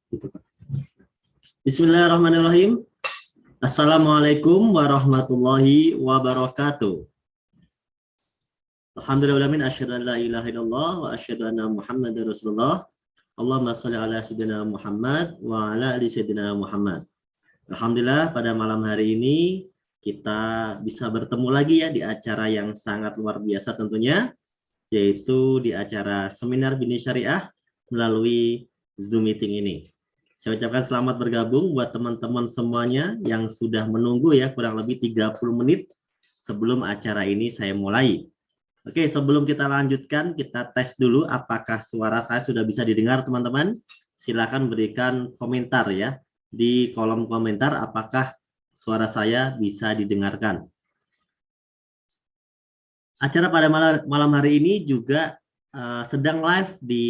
Gitu, Pak. Bismillahirrahmanirrahim. Assalamualaikum warahmatullahi wabarakatuh. Alhamdulillahirrahmanirrahim. Asyhadu an la ilaha illallah wa asyhadu anna Muhammadar Rasulullah. Allahumma sholli ala sayyidina Muhammad wa ala ali sayyidina Muhammad. Alhamdulillah pada malam hari ini kita bisa bertemu lagi ya di acara yang sangat luar biasa tentunya, yaitu di acara Seminar Bini Syariah melalui Zoom meeting ini. Saya ucapkan selamat bergabung buat teman-teman semuanya yang sudah menunggu ya kurang lebih 30 menit sebelum acara ini saya mulai. Oke, sebelum kita lanjutkan, kita tes dulu apakah suara saya sudah bisa didengar teman-teman. Silakan berikan komentar ya di kolom komentar apakah suara saya bisa didengarkan. Acara pada malam hari ini juga sedang live di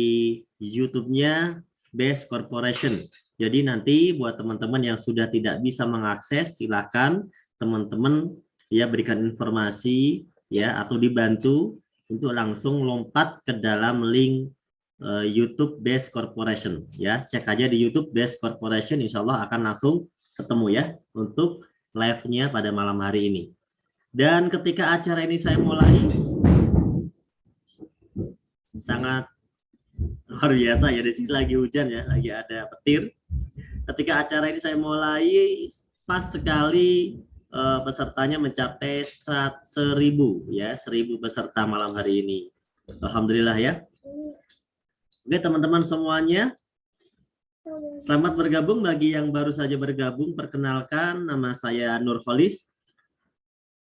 YouTube-nya Best Corporation. Jadi nanti buat teman-teman yang sudah tidak bisa mengakses, silakan teman-teman ya berikan informasi ya atau dibantu untuk langsung lompat ke dalam link YouTube Best Corporation ya. Cek aja di YouTube Best Corporation, insya Allah akan langsung ketemu ya untuk live-nya pada malam hari ini. Dan ketika acara ini saya mulai, sangat luar biasa ya, di sini lagi hujan ya, lagi ada petir. Ketika acara ini saya mulai, pas sekali pesertanya mencapai 1.000 ya, 1.000 peserta malam hari ini. Alhamdulillah ya. Oke teman-teman semuanya, selamat bergabung. Bagi yang baru saja bergabung, perkenalkan nama saya Nur Kholis.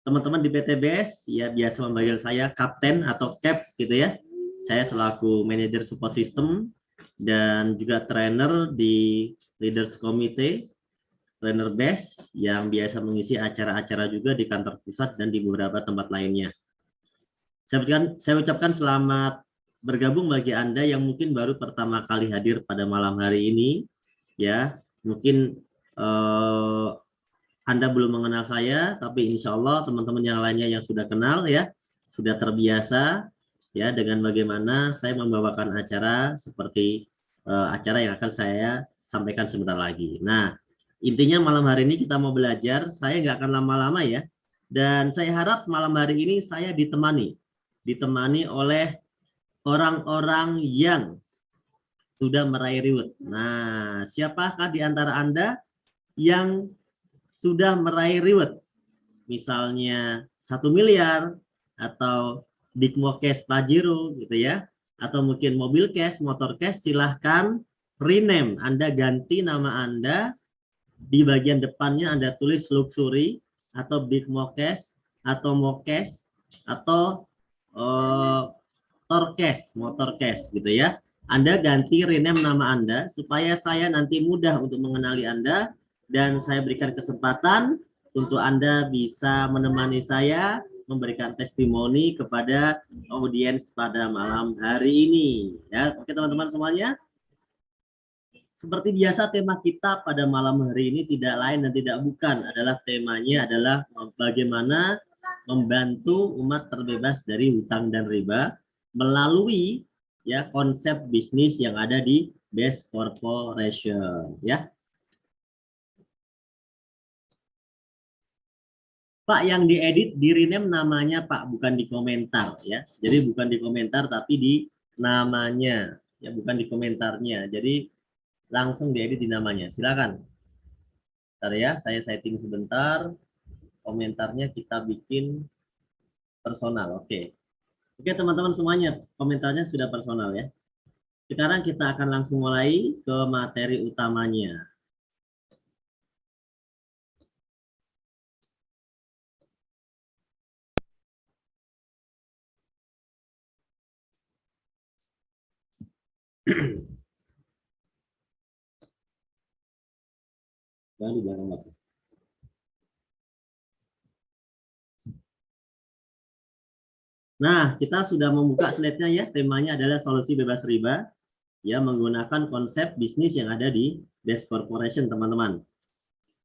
Teman-teman di PTBS ya biasa memanggil saya Kapten atau Cap gitu ya. Saya selaku manajer support system dan juga trainer di Leaders Committee, trainer base yang biasa mengisi acara-acara juga di kantor pusat dan di beberapa tempat lainnya. Saya ucapkan selamat bergabung bagi Anda yang mungkin baru pertama kali hadir pada malam hari ini. Ya, mungkin Anda belum mengenal saya, tapi insya Allah teman-teman yang lainnya yang sudah kenal ya, sudah terbiasa ya dengan bagaimana saya membawakan acara seperti acara yang akan saya sampaikan sebentar lagi. Nah, intinya malam hari ini kita mau belajar, saya nggak akan lama-lama ya, dan saya harap malam hari ini saya ditemani oleh orang-orang yang sudah meraih reward. Nah, siapakah di antara Anda yang sudah meraih reward? Misalnya 1 miliar atau Bigmo Cash Pajero gitu ya, atau mungkin mobil cash, motor cash, silahkan rename. Anda ganti nama Anda, di bagian depannya Anda tulis luxury atau Bigmo Cash atau Mocash atau Torcash, motor cash gitu ya. Anda ganti rename nama Anda supaya saya nanti mudah untuk mengenali Anda dan saya berikan kesempatan untuk Anda bisa menemani saya memberikan testimoni kepada audiens pada malam hari ini ya. Oke teman-teman semuanya, seperti biasa tema kita pada malam hari ini tidak lain dan tidak bukan adalah temanya adalah bagaimana membantu umat terbebas dari hutang dan riba melalui ya konsep bisnis yang ada di Best Corporation ya. Pak, yang diedit di rename namanya Pak, bukan di komentar ya. Jadi bukan di komentar tapi di namanya ya, bukan di komentarnya. Jadi langsung diedit di namanya. Silakan. Bentar ya, saya setting sebentar. Komentarnya kita bikin personal. Oke. Oke teman-teman semuanya, komentarnya sudah personal ya. Sekarang kita akan langsung mulai ke materi utamanya. Di belakang Bapak. Nah, kita sudah membuka slide-nya ya. Temanya adalah solusi bebas riba ya menggunakan konsep bisnis yang ada di Best Corporation, teman-teman.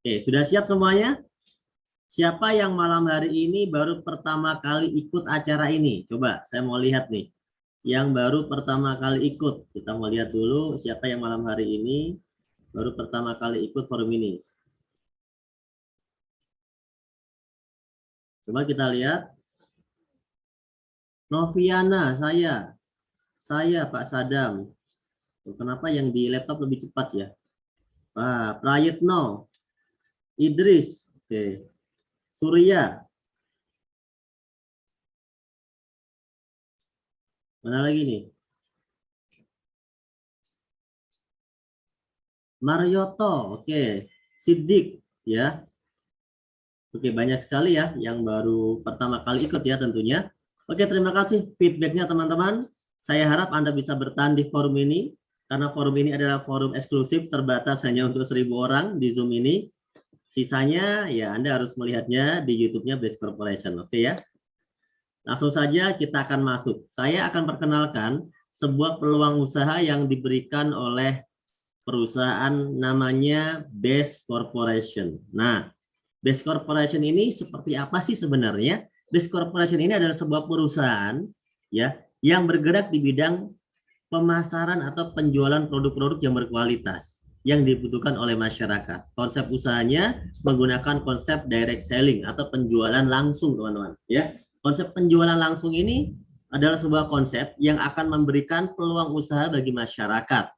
Oke, sudah siap semuanya? Siapa yang malam hari ini baru pertama kali ikut acara ini? Coba, saya mau lihat nih. Yang baru pertama kali ikut. Kita mau lihat dulu siapa yang malam hari ini Baru pertama kali ikut forum ini. Coba kita lihat. Noviana, saya Pak Sadam. Kenapa yang di laptop lebih cepat ya? Pak Prayitno, Idris, oke. Surya. Mana lagi nih? Marioto, oke. Sidik, ya. Oke, banyak sekali ya yang baru pertama kali ikut ya tentunya. Oke, terima kasih feedbacknya teman-teman. Saya harap Anda bisa bertahan di forum ini, karena forum ini adalah forum eksklusif terbatas hanya untuk 1.000 orang di Zoom ini. Sisanya ya Anda harus melihatnya di YouTube-nya Base Corporation, oke ya. Langsung saja kita akan masuk. Saya akan perkenalkan sebuah peluang usaha yang diberikan oleh perusahaan namanya Base Corporation. Nah, Base Corporation ini seperti apa sih sebenarnya? Base Corporation ini adalah sebuah perusahaan ya yang bergerak di bidang pemasaran atau penjualan produk-produk yang berkualitas yang dibutuhkan oleh masyarakat. Konsep usahanya menggunakan konsep direct selling atau penjualan langsung, teman-teman. Ya, konsep penjualan langsung ini adalah sebuah konsep yang akan memberikan peluang usaha bagi masyarakat,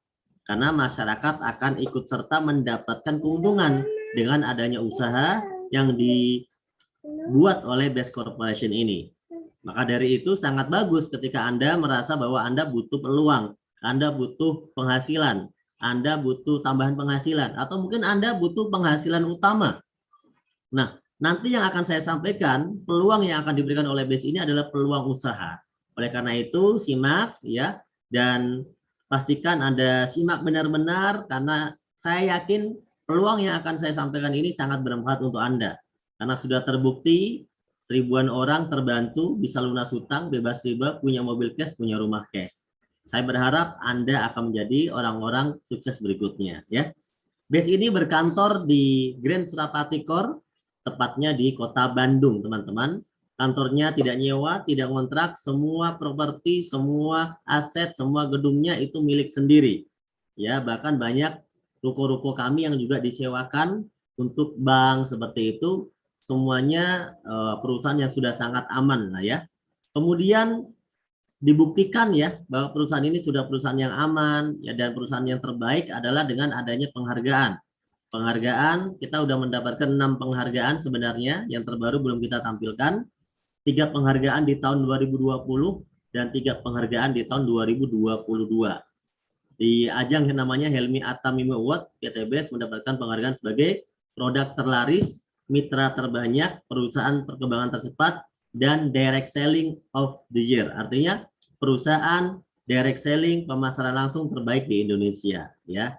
karena masyarakat akan ikut serta mendapatkan keuntungan dengan adanya usaha yang dibuat oleh Base Corporation ini. Maka dari itu sangat bagus ketika Anda merasa bahwa Anda butuh peluang, Anda butuh penghasilan, Anda butuh tambahan penghasilan, atau mungkin Anda butuh penghasilan utama. Nah, nanti yang akan saya sampaikan, peluang yang akan diberikan oleh Base ini adalah peluang usaha. Oleh karena itu, simak ya, dan pastikan Anda simak benar-benar, karena saya yakin peluang yang akan saya sampaikan ini sangat bermanfaat untuk Anda. Karena sudah terbukti ribuan orang terbantu, bisa lunas hutang, bebas riba, punya mobil cash, punya rumah cash. Saya berharap Anda akan menjadi orang-orang sukses berikutnya. Ya. Base ini berkantor di Grand Surapati Core, tepatnya di kota Bandung, teman-teman. Kantornya tidak nyewa, tidak ngontrak, semua properti, semua aset, semua gedungnya itu milik sendiri. Ya, bahkan banyak ruko-ruko kami yang juga disewakan untuk bank seperti itu. Semuanya perusahaan yang sudah sangat aman lah ya. Kemudian dibuktikan ya bahwa perusahaan ini sudah perusahaan yang aman ya, dan perusahaan yang terbaik adalah dengan adanya penghargaan. Penghargaan kita sudah mendapatkan 6 penghargaan sebenarnya, yang terbaru belum kita tampilkan. 3 penghargaan di tahun 2020 dan 3 penghargaan di tahun 2022. Di ajang yang namanya Helmi Atamimi Award, PTBS mendapatkan penghargaan sebagai produk terlaris, mitra terbanyak, perusahaan perkembangan tercepat, dan direct selling of the year. Artinya perusahaan direct selling pemasaran langsung terbaik di Indonesia ya.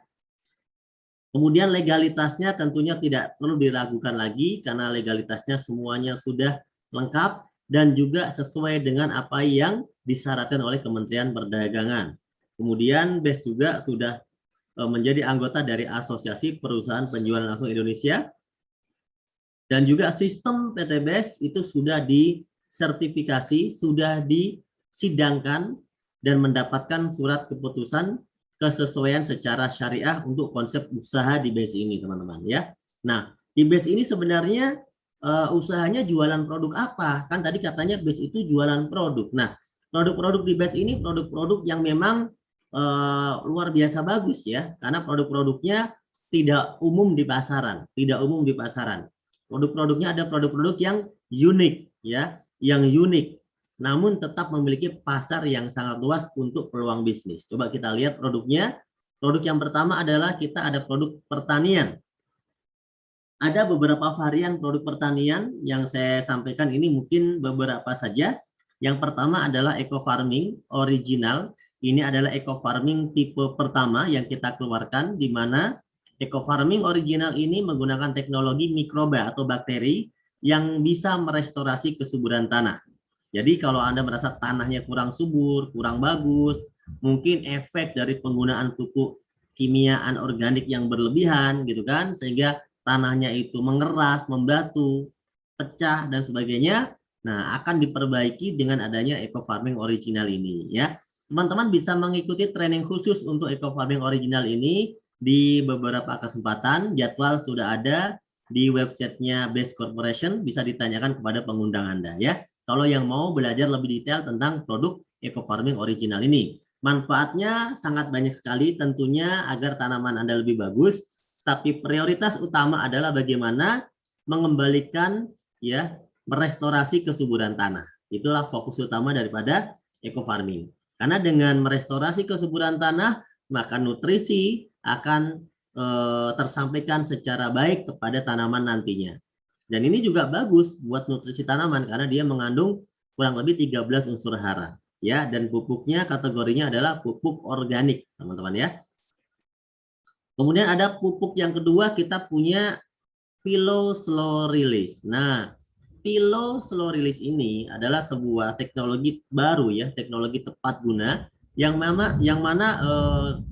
Kemudian legalitasnya tentunya tidak perlu diragukan lagi, karena legalitasnya semuanya sudah lengkap dan juga sesuai dengan apa yang disyaratkan oleh Kementerian Perdagangan. Kemudian Base juga sudah menjadi anggota dari Asosiasi Perusahaan Penjualan Langsung Indonesia, dan juga sistem PTBS itu sudah disertifikasi, sudah disidangkan dan mendapatkan surat keputusan kesesuaian secara syariah untuk konsep usaha di Base ini, teman-teman ya. Nah, di Base ini sebenarnya usahanya jualan produk apa? Kan tadi katanya Base itu jualan produk. Nah, produk-produk di Base ini produk-produk yang memang luar biasa bagus ya, karena produk-produknya tidak umum di pasaran, Produk-produknya ada produk-produk yang unik ya, yang unik, namun tetap memiliki pasar yang sangat luas untuk peluang bisnis. Coba kita lihat produknya. Produk yang pertama adalah kita ada produk pertanian. Ada beberapa varian produk pertanian yang saya sampaikan ini, mungkin beberapa saja. Yang pertama adalah eco farming original. Ini adalah eco farming tipe pertama yang kita keluarkan, di mana eco farming original ini menggunakan teknologi mikroba atau bakteri yang bisa merestorasi kesuburan tanah. Jadi kalau Anda merasa tanahnya kurang subur, kurang bagus, mungkin efek dari penggunaan pupuk kimia anorganik yang berlebihan gitu kan, sehingga tanahnya itu mengeras, membatu, pecah dan sebagainya. Nah, akan diperbaiki dengan adanya eco farming original ini ya. Teman-teman bisa mengikuti training khusus untuk eco farming original ini di beberapa kesempatan. Jadwal sudah ada di websitenya Best Corporation, bisa ditanyakan kepada pengundang Anda ya. Kalau yang mau belajar lebih detail tentang produk eco farming original ini. Manfaatnya sangat banyak sekali tentunya agar tanaman Anda lebih bagus, tapi prioritas utama adalah bagaimana mengembalikan ya, merestorasi kesuburan tanah. Itulah fokus utama daripada eco farming. Karena dengan merestorasi kesuburan tanah, maka nutrisi akan tersampaikan secara baik kepada tanaman nantinya. Dan ini juga bagus buat nutrisi tanaman karena dia mengandung kurang lebih 13 unsur hara. Ya, dan pupuknya kategorinya adalah pupuk organik, teman-teman ya. Kemudian ada pupuk yang kedua, kita punya Pilo Slow Release. Nah, Pilo Slow Release ini adalah sebuah teknologi baru ya, teknologi tepat guna yang mana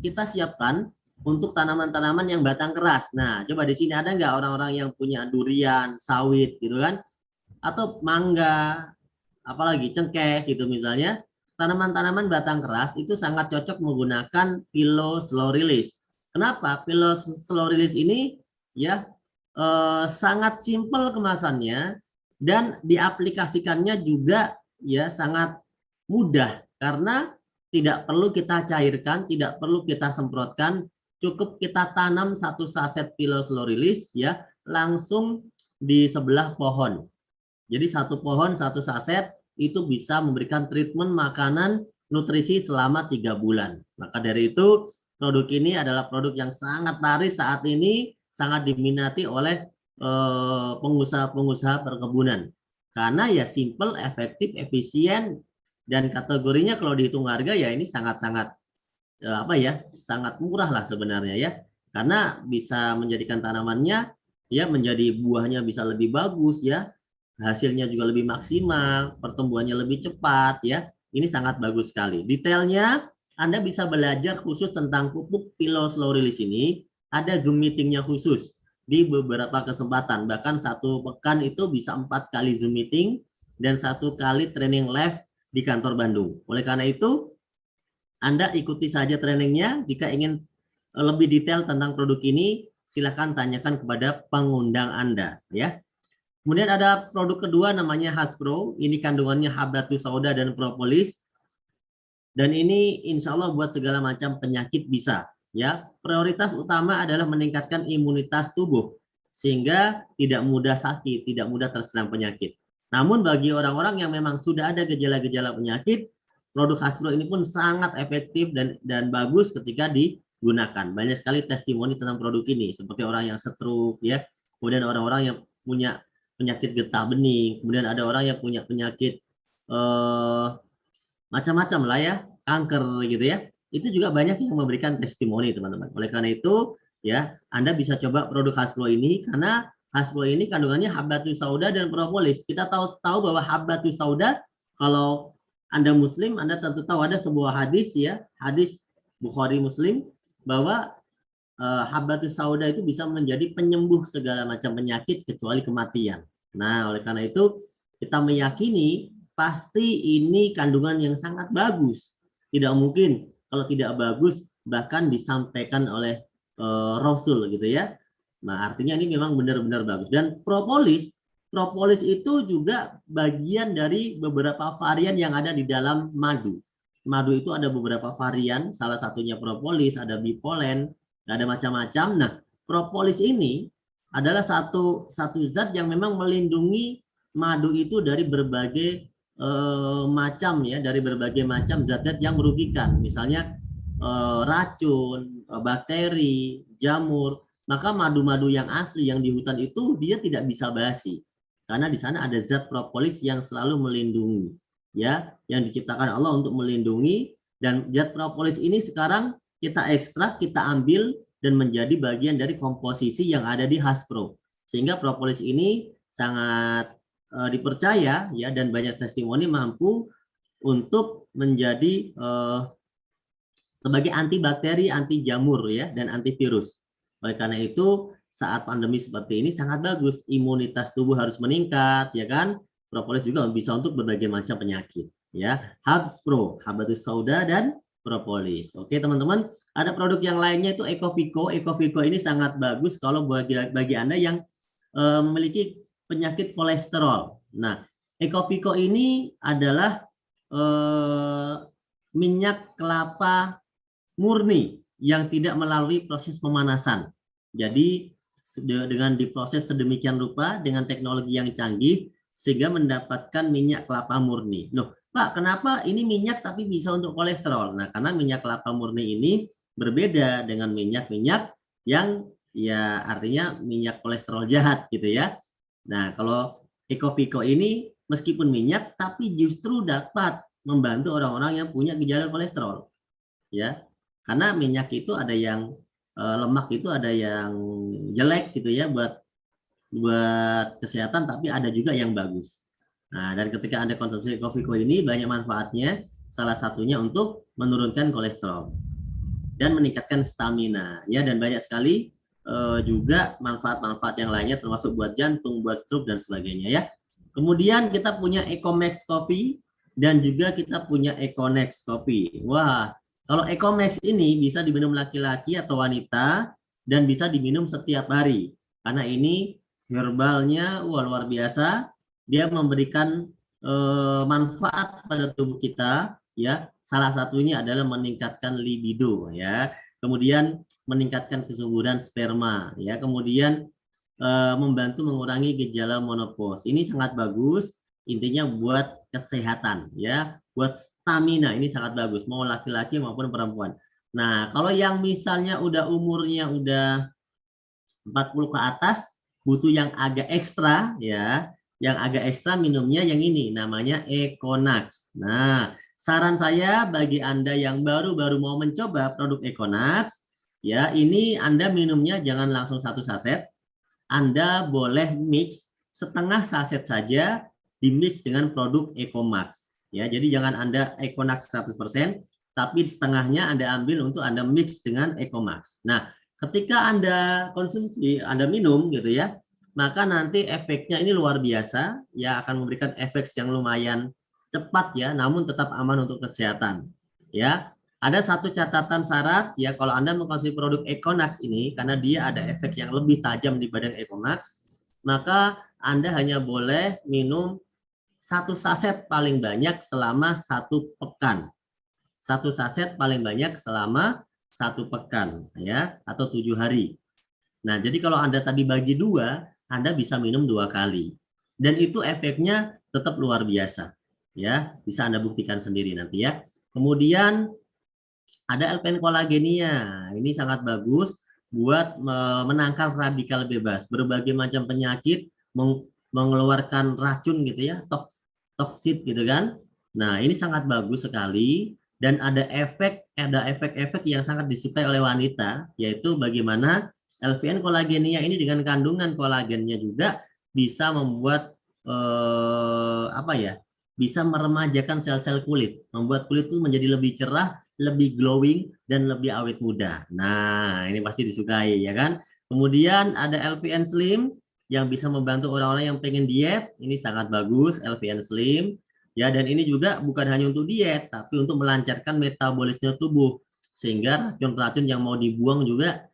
kita siapkan untuk tanaman-tanaman yang batang keras. Nah, coba di sini ada nggak orang-orang yang punya durian, sawit gitu kan? Atau mangga, apalagi cengkeh gitu misalnya. Tanaman-tanaman batang keras itu sangat cocok menggunakan Pilo Slow Release. Kenapa? Pilo Slow Release ini ya sangat simpel kemasannya dan diaplikasikannya juga ya sangat mudah karena tidak perlu kita cairkan, tidak perlu kita semprotkan, cukup kita tanam satu saset Pilo Slow Release ya langsung di sebelah pohon. Jadi satu pohon satu saset itu bisa memberikan treatment makanan nutrisi selama 3 bulan. Maka dari itu produk ini adalah produk yang sangat laris saat ini, sangat diminati oleh pengusaha-pengusaha perkebunan. Karena ya simple, efektif, efisien, dan kategorinya kalau dihitung harga ya ini sangat-sangat sangat murah lah sebenarnya ya. Karena bisa menjadikan tanamannya ya menjadi buahnya bisa lebih bagus ya. Hasilnya juga lebih maksimal, pertumbuhannya lebih cepat ya. Ini sangat bagus sekali. Detailnya Anda bisa belajar khusus tentang pupuk Pilo Slow Release ini. Ada Zoom meetingnya khusus di beberapa kesempatan. Bahkan satu pekan itu bisa 4 kali Zoom meeting dan 1 kali training live di kantor Bandung. Oleh karena itu, Anda ikuti saja trainingnya. Jika ingin lebih detail tentang produk ini, silakan tanyakan kepada pengundang Anda ya. Kemudian ada produk kedua namanya Haspro. Ini kandungannya Habatus Sauda dan propolis. Dan ini insya Allah buat segala macam penyakit bisa. Ya, prioritas utama adalah meningkatkan imunitas tubuh sehingga tidak mudah sakit, tidak mudah terserang penyakit. Namun bagi orang-orang yang memang sudah ada gejala-gejala penyakit, produk Haspro ini pun sangat efektif dan bagus ketika digunakan. Banyak sekali testimoni tentang produk ini, seperti orang yang stroke, ya, kemudian orang-orang yang punya penyakit getah bening, kemudian ada orang yang punya penyakit macam-macam lah ya, kanker gitu ya. Itu juga banyak yang memberikan testimoni teman-teman. Oleh karena itu ya, Anda bisa coba produk Haspro ini karena Haspro ini kandungannya Habatus Sauda dan propolis. Kita tahu bahwa Habatus Sauda, kalau Anda Muslim, Anda tentu tahu ada sebuah hadis ya, hadis Bukhari Muslim, bahwa Habatus Sauda itu bisa menjadi penyembuh segala macam penyakit kecuali kematian. Nah, oleh karena itu kita meyakini pasti ini kandungan yang sangat bagus. Tidak mungkin kalau tidak bagus bahkan disampaikan oleh Rasul gitu ya. Nah, artinya ini memang benar-benar bagus. Dan propolis itu juga bagian dari beberapa varian yang ada di dalam madu. Madu itu ada beberapa varian, salah satunya propolis, ada bipolen, ada macam-macam. Nah, propolis ini adalah satu zat yang memang melindungi madu itu dari berbagai macam ya, dari berbagai macam zat-zat yang merugikan, misalnya racun, bakteri, jamur. Maka madu-madu yang asli yang di hutan itu dia tidak bisa basi karena di sana ada zat propolis yang selalu melindungi ya, yang diciptakan Allah untuk melindungi. Dan zat propolis ini sekarang kita ekstrak, kita ambil dan menjadi bagian dari komposisi yang ada di Haspro, sehingga propolis ini sangat dipercaya ya, dan banyak testimoni mampu untuk menjadi sebagai antibakteri, anti jamur ya, dan antivirus. Oleh karena itu saat pandemi seperti ini sangat bagus, imunitas tubuh harus meningkat ya kan. Propolis juga bisa untuk berbagai macam penyakit ya. Haspro, Habatus Sauda dan propolis. Oke teman-teman, ada produk yang lainnya itu Ecovico. Ecovico ini sangat bagus kalau bagi Anda yang memiliki penyakit kolesterol. Nah, Ecovico ini adalah minyak kelapa murni yang tidak melalui proses pemanasan. Jadi dengan diproses sedemikian rupa dengan teknologi yang canggih sehingga mendapatkan minyak kelapa murni. Loh, Pak, kenapa ini minyak tapi bisa untuk kolesterol? Nah, karena minyak kelapa murni ini berbeda dengan minyak-minyak yang ya artinya minyak kolesterol jahat gitu ya. Nah, kalau Ecovico ini meskipun minyak tapi justru dapat membantu orang-orang yang punya gejala kolesterol. Ya. Karena minyak itu ada yang lemak itu ada yang jelek gitu ya buat kesehatan, tapi ada juga yang bagus. Nah, dan ketika Anda konsumsi Ecovico ini banyak manfaatnya, salah satunya untuk menurunkan kolesterol dan meningkatkan stamina ya, dan banyak sekali juga manfaat-manfaat yang lainnya termasuk buat jantung, buat stroke dan sebagainya ya. Kemudian kita punya Ecomax Coffee dan juga kita punya Econex Coffee. Wah, kalau Ecomax ini bisa diminum laki-laki atau wanita dan bisa diminum setiap hari. Karena ini herbalnya luar biasa. Dia memberikan manfaat pada tubuh kita ya. Salah satunya adalah meningkatkan libido ya. Kemudian meningkatkan kesuburan sperma ya. Kemudian membantu mengurangi gejala menopause. Ini sangat bagus. Intinya buat kesehatan ya, buat stamina ini sangat bagus mau laki-laki maupun perempuan. Nah, kalau yang misalnya udah umurnya udah 40 ke atas butuh yang agak ekstra ya, yang agak ekstra minumnya yang ini namanya Econax. Nah, saran saya bagi Anda yang baru-baru mau mencoba produk Econax ya, ini Anda minumnya jangan langsung satu saset. Anda boleh mix setengah saset saja dimix dengan produk Ecomax ya. Jadi jangan Anda Econax 100%, tapi setengahnya Anda ambil untuk Anda mix dengan Ecomax. Nah, ketika Anda konsumsi, Anda minum gitu ya, maka nanti efeknya ini luar biasa ya, akan memberikan efek yang lumayan cepat ya, namun tetap aman untuk kesehatan ya. Ada satu catatan syarat ya, kalau Anda mengkonsumsi produk Econax ini karena dia ada efek yang lebih tajam dibanding Ecomax, maka Anda hanya boleh minum satu saset paling banyak selama 1 pekan. Satu saset paling banyak selama 1 pekan ya, atau 7 hari. Nah, jadi kalau Anda tadi bagi 2, Anda bisa minum 2 kali. Dan itu efeknya tetap luar biasa. Ya, bisa Anda buktikan sendiri nanti ya. Kemudian ada LPN kolagenia. Ini sangat bagus buat menangkal radikal bebas. Berbagai macam penyakit mengeluarkan racun gitu ya, toksit gitu kan. Nah, ini sangat bagus sekali dan ada efek-efek yang sangat disukai oleh wanita, yaitu bagaimana LPN kolagenia ini dengan kandungan kolagennya juga bisa membuat apa ya? Bisa meremajakan sel-sel kulit, membuat kulit itu menjadi lebih cerah, lebih glowing dan lebih awet muda. Nah, ini pasti disukai ya kan. Kemudian ada LPN Slim yang bisa membantu orang-orang yang pengen diet. Ini sangat bagus LPN Slim ya, dan ini juga bukan hanya untuk diet tapi untuk melancarkan metabolisme tubuh sehingga racun-racun yang mau dibuang juga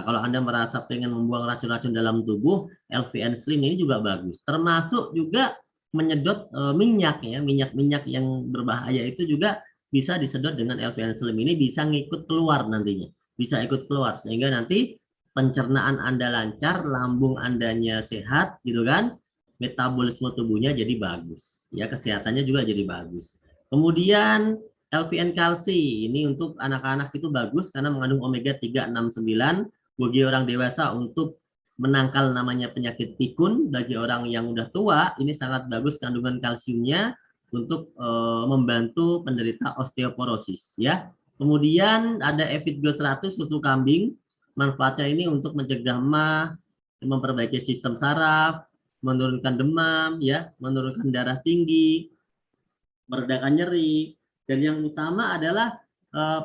kalau Anda merasa pengen membuang racun-racun dalam tubuh, LPN Slim ini juga bagus. Termasuk juga menyedot minyak ya, minyak-minyak yang berbahaya itu juga bisa disedot dengan LPN Slim ini, bisa ngikut keluar nantinya. Bisa ikut keluar sehingga nanti pencernaan Anda lancar, lambung Andanya sehat gitu kan, metabolisme tubuhnya jadi bagus. Ya, kesehatannya juga jadi bagus. Kemudian LPN kalsi ini untuk anak-anak itu bagus karena mengandung omega 3, 6, 9 bagi orang dewasa untuk menangkal namanya penyakit pikun. Bagi orang yang udah tua ini sangat bagus kandungan kalsiumnya untuk membantu penderita osteoporosis ya. Kemudian ada Evitgo 100 susu kambing. Manfaatnya ini untuk mencegah MAH, memperbaiki sistem saraf, menurunkan demam ya, menurunkan darah tinggi, meredakan nyeri, dan yang utama adalah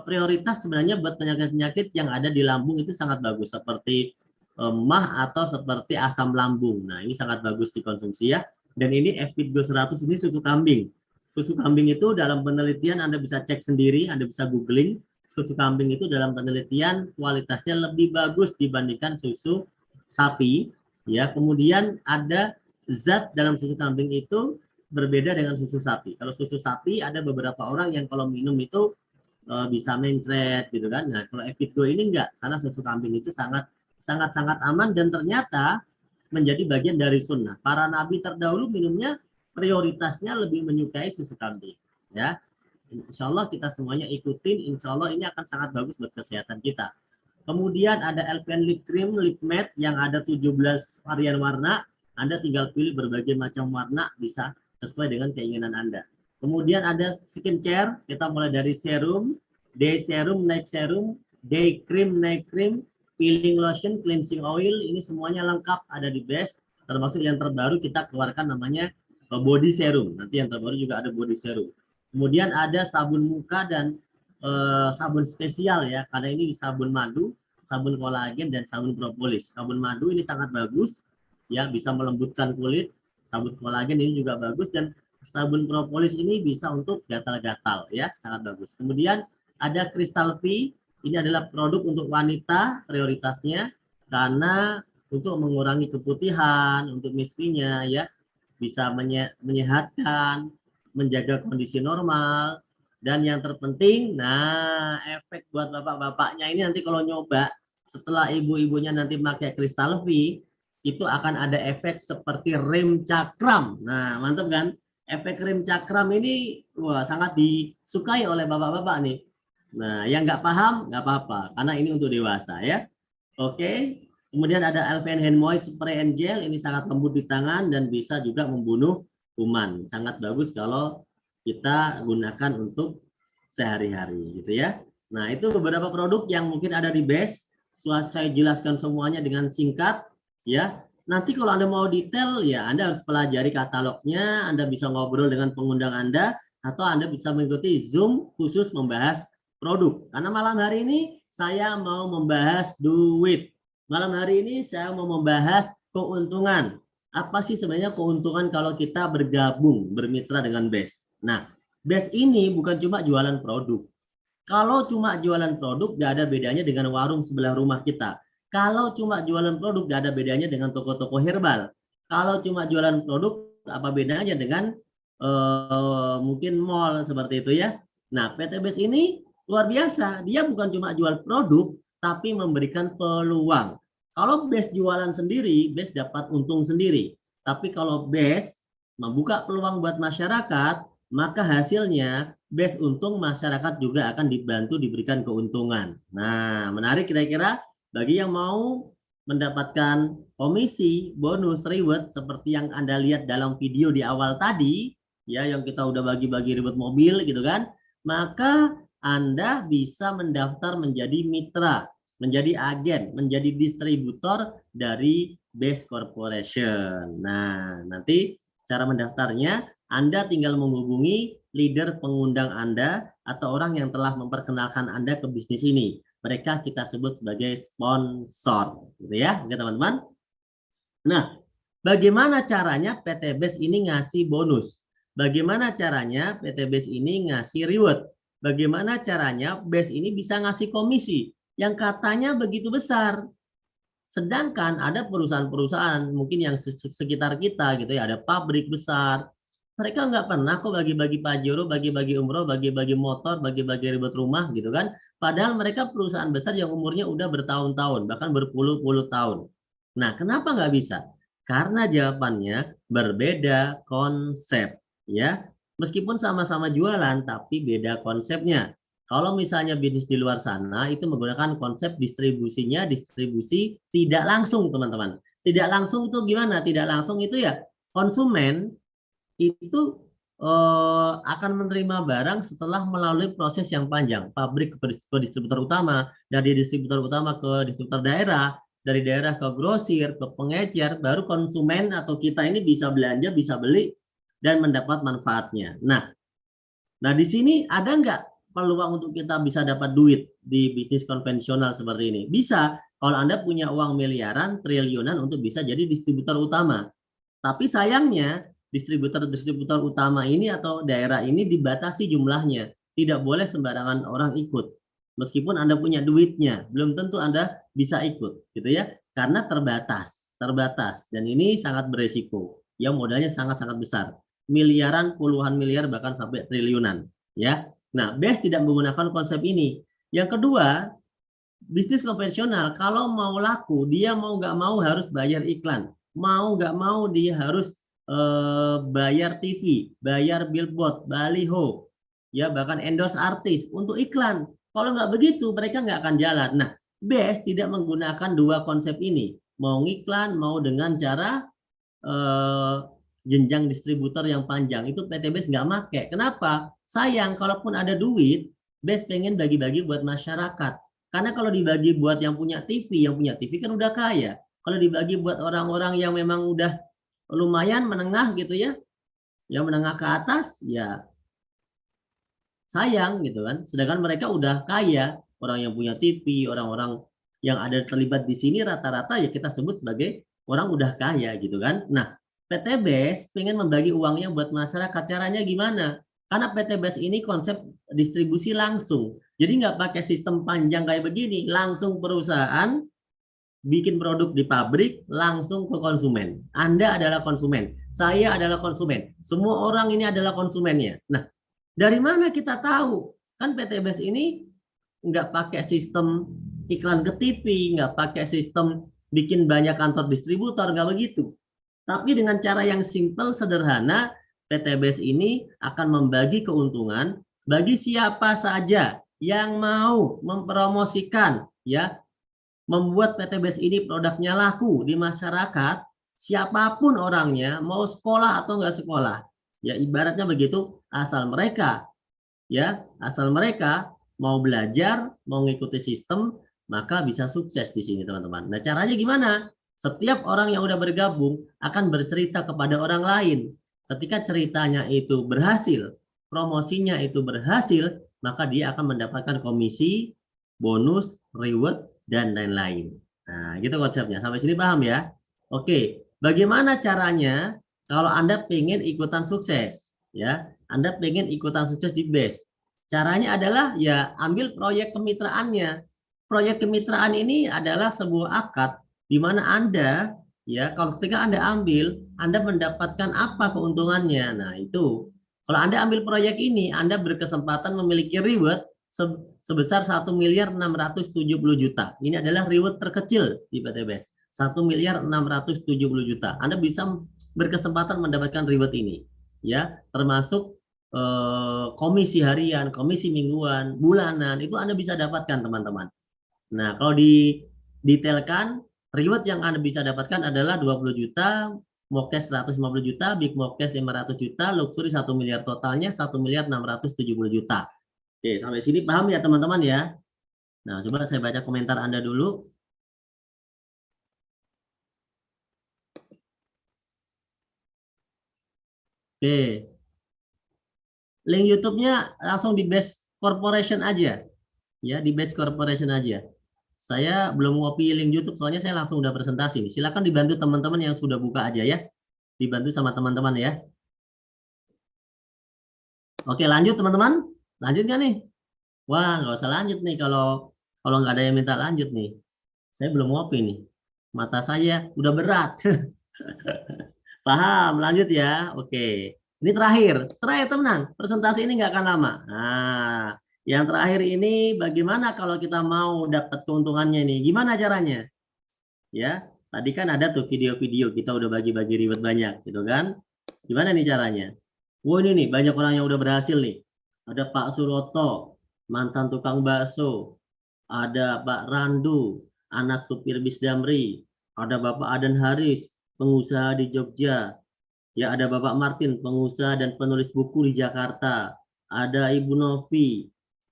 prioritas sebenarnya buat penyakit-penyakit yang ada di lambung itu sangat bagus seperti MAH atau seperti asam lambung. Nah, ini sangat bagus dikonsumsi ya. Dan ini Evitgo 100 ini susu kambing. Susu kambing itu dalam penelitian Anda bisa cek sendiri, Anda bisa googling, susu kambing itu dalam penelitian kualitasnya lebih bagus dibandingkan susu sapi. Ya, kemudian ada zat dalam susu kambing itu berbeda dengan susu sapi. Kalau susu sapi ada beberapa orang yang kalau minum itu bisa mencret gitu kan. Nah, kalau Epidgo ini enggak, karena susu kambing itu sangat aman dan ternyata menjadi bagian dari sunnah. Para nabi terdahulu minumnya prioritasnya lebih menyukai susu kambing. Ya, insya Allah kita semuanya ikutin. Insya Allah ini akan sangat bagus buat kesehatan kita. Kemudian ada Alpen Lip Cream, Lip Matte yang ada 17 varian warna. Anda tinggal pilih berbagai macam warna, bisa sesuai dengan keinginan Anda. Kemudian ada skincare, kita mulai dari serum, day serum, night serum, day cream, night cream, peeling lotion, cleansing oil, ini semuanya lengkap ada di Best. Termasuk yang terbaru kita keluarkan namanya body serum. Nanti yang terbaru juga ada body serum. Kemudian ada sabun muka dan sabun spesial ya, karena ini sabun madu, sabun kolagen dan sabun propolis. Sabun madu ini sangat bagus ya, bisa melembutkan kulit. Sabun kolagen ini juga bagus, dan sabun propolis ini bisa untuk gatal-gatal ya, sangat bagus. Kemudian ada Crystal V, ini adalah produk untuk wanita prioritasnya karena untuk mengurangi keputihan, untuk misfinya ya, bisa menyehatkan, menjaga kondisi normal. Dan yang terpenting, nah efek buat bapak-bapaknya ini nanti kalau nyoba, setelah ibu-ibunya nanti pakai Crystal V, itu akan ada efek seperti rem cakram. Nah, mantap kan? Efek rem cakram ini wah, sangat disukai oleh bapak-bapak nih. Nah, yang nggak paham, nggak apa-apa, karena ini untuk dewasa ya. Oke, kemudian ada Alpen Hand Moist Spray and Gel, ini sangat lembut di tangan dan bisa juga membunuh kuman. Sangat bagus kalau kita gunakan untuk sehari-hari gitu ya. Nah, itu beberapa produk yang mungkin ada di Best. Saya jelaskan semuanya dengan singkat ya. Nanti kalau Anda mau detail ya Anda harus pelajari katalognya, Anda bisa ngobrol dengan pengundang Anda, atau Anda bisa mengikuti Zoom khusus membahas produk. Karena malam hari ini saya mau membahas duit. Malam hari ini saya mau membahas keuntungan. Apa sih sebenarnya keuntungan kalau kita bergabung, bermitra dengan Best? Nah, Best ini bukan cuma jualan produk. Kalau cuma jualan produk, gak ada bedanya dengan warung sebelah rumah kita. Kalau cuma jualan produk, gak ada bedanya dengan toko-toko herbal. Kalau cuma jualan produk, apa bedanya dengan mungkin mall seperti itu ya. Nah, PT Best ini luar biasa. Dia bukan cuma jual produk, tapi memberikan peluang. Kalau Best jualan sendiri, Best dapat untung sendiri. Tapi kalau Best membuka peluang buat masyarakat, maka hasilnya Best untung, masyarakat juga akan dibantu diberikan keuntungan. Nah, menarik kira-kira bagi yang mau mendapatkan komisi, bonus, reward seperti yang Anda lihat dalam video di awal tadi, ya yang kita udah bagi-bagi reward mobil gitu kan, maka Anda bisa mendaftar menjadi mitra, menjadi agen, menjadi distributor dari Best Corporation. Nah, nanti cara mendaftarnya Anda tinggal menghubungi leader pengundang Anda atau orang yang telah memperkenalkan Anda ke bisnis ini. Mereka kita sebut sebagai sponsor, gitu ya, oke teman-teman. Nah, bagaimana caranya PT Best ini ngasih bonus? Bagaimana caranya PT Best ini ngasih reward? Bagaimana caranya Best ini bisa ngasih komisi yang katanya begitu besar? Sedangkan ada perusahaan-perusahaan mungkin yang sekitar kita gitu ya, ada pabrik besar. Mereka nggak pernah kok bagi-bagi pajero, bagi-bagi umroh, bagi-bagi motor, bagi-bagi ribet rumah gitu kan. Padahal mereka perusahaan besar yang umurnya udah bertahun-tahun, bahkan berpuluh-puluh tahun. Nah, kenapa nggak bisa? Karena jawabannya berbeda konsep, ya. Meskipun sama-sama jualan, tapi beda konsepnya. Kalau misalnya bisnis di luar sana itu menggunakan konsep distribusinya, distribusi tidak langsung, teman-teman. Tidak langsung itu gimana? Tidak langsung itu ya konsumen itu akan menerima barang setelah melalui proses yang panjang. Pabrik ke distributor utama, dari distributor utama ke distributor daerah, dari daerah ke grosir, ke pengecer, baru konsumen atau kita ini bisa belanja, bisa beli, dan mendapat manfaatnya. Nah di sini ada nggak peluang untuk kita bisa dapat duit di bisnis konvensional seperti ini? Bisa, kalau Anda punya uang miliaran, triliunan untuk bisa jadi distributor utama. Tapi sayangnya, distributor utama ini atau daerah ini dibatasi jumlahnya. Tidak boleh sembarangan orang ikut. Meskipun Anda punya duitnya, belum tentu Anda bisa ikut, gitu ya. Karena terbatas. Dan ini sangat beresiko. Ya, modalnya sangat-sangat besar. Miliaran, puluhan miliar, bahkan sampai triliunan. Ya. Nah, BES tidak menggunakan konsep ini. Yang kedua, bisnis konvensional kalau mau laku dia mau nggak mau harus bayar iklan, mau nggak mau dia harus bayar TV, bayar billboard, baliho, ya bahkan endorse artis untuk iklan. Kalau nggak begitu mereka nggak akan jalan. Nah, BES tidak menggunakan dua konsep ini, mau iklan mau dengan cara jenjang distributor yang panjang. Itu PT BES nggak make. Kenapa? Sayang, kalaupun ada duit, BES pengen bagi-bagi buat masyarakat. Karena kalau dibagi buat yang punya TV kan udah kaya. Kalau dibagi buat orang-orang yang memang udah lumayan menengah gitu ya, yang menengah ke atas, ya sayang gitu kan. Sedangkan mereka udah kaya, orang yang punya TV, orang-orang yang ada terlibat di sini rata-rata ya kita sebut sebagai orang udah kaya gitu kan. Nah, PT BES pengen membagi uangnya buat masyarakat. Caranya gimana? Karena PT BES ini konsep distribusi langsung. Jadi nggak pakai sistem panjang kayak begini, langsung perusahaan bikin produk di pabrik langsung ke konsumen. Anda adalah konsumen, saya adalah konsumen, semua orang ini adalah konsumennya. Nah, dari mana kita tahu? Kan PT BES ini nggak pakai sistem iklan ke TV, nggak pakai sistem bikin banyak kantor distributor, nggak begitu. Tapi dengan cara yang simple, sederhana, PT BES ini akan membagi keuntungan bagi siapa saja yang mau mempromosikan, ya, membuat PT BES ini produknya laku di masyarakat, siapapun orangnya, mau sekolah atau nggak sekolah, ya ibaratnya begitu, asal mereka mau belajar, mau mengikuti sistem, maka bisa sukses di sini teman-teman. Nah, caranya gimana? Setiap orang yang udah bergabung akan bercerita kepada orang lain. Ketika ceritanya itu berhasil, promosinya itu berhasil, maka dia akan mendapatkan komisi, bonus, reward, dan lain-lain. Nah, gitu konsepnya. Sampai sini paham ya? Oke, bagaimana caranya kalau Anda pengen ikutan sukses? Ya, Anda pengen ikutan sukses di BES. Caranya adalah ya ambil proyek kemitraannya. Proyek kemitraan ini adalah sebuah akad di mana Anda, ya, kalau ketika Anda ambil, Anda mendapatkan apa keuntungannya. Nah, itu. Kalau Anda ambil proyek ini, Anda berkesempatan memiliki reward sebesar 1.670.000.000. Ini adalah reward terkecil di PT BES. 1.670.000.000. Anda bisa berkesempatan mendapatkan reward ini, ya, termasuk komisi harian, komisi mingguan, bulanan, itu Anda bisa dapatkan teman-teman. Nah, kalau didetailkan, reward yang Anda bisa dapatkan adalah 20 juta, Mokes 150 juta, Big Mokes 500 juta, Luxury 1 miliar, totalnya 1.670.000.000. Oke, sampai sini paham ya teman-teman ya? Nah, coba saya baca komentar Anda dulu. Oke. Link YouTube-nya langsung di BES Corporation aja. Ya, di BES Corporation aja. Saya belum ngopi link YouTube, soalnya saya langsung udah presentasi nih. Silakan dibantu teman-teman yang sudah buka aja ya. Dibantu sama teman-teman ya. Oke, lanjut teman-teman. Lanjut nggak nih? Wah, nggak usah lanjut nih kalau nggak ada yang minta lanjut nih. Saya belum ngopi nih. Mata saya udah berat. Paham, lanjut ya. Oke. Ini terakhir teman. Presentasi ini nggak akan lama. Nah, yang terakhir ini bagaimana kalau kita mau dapat keuntungannya nih? Gimana caranya? Ya, tadi kan ada tuh video-video kita udah bagi-bagi reward banyak, gitu kan? Gimana nih caranya? Wah, ini nih banyak orang yang udah berhasil nih. Ada Pak Suroto, mantan tukang bakso. Ada Pak Randu, anak supir bis Damri. Ada Bapak Aden Haris, pengusaha di Jogja. Ya, ada Bapak Martin, pengusaha dan penulis buku di Jakarta. Ada Ibu Novi,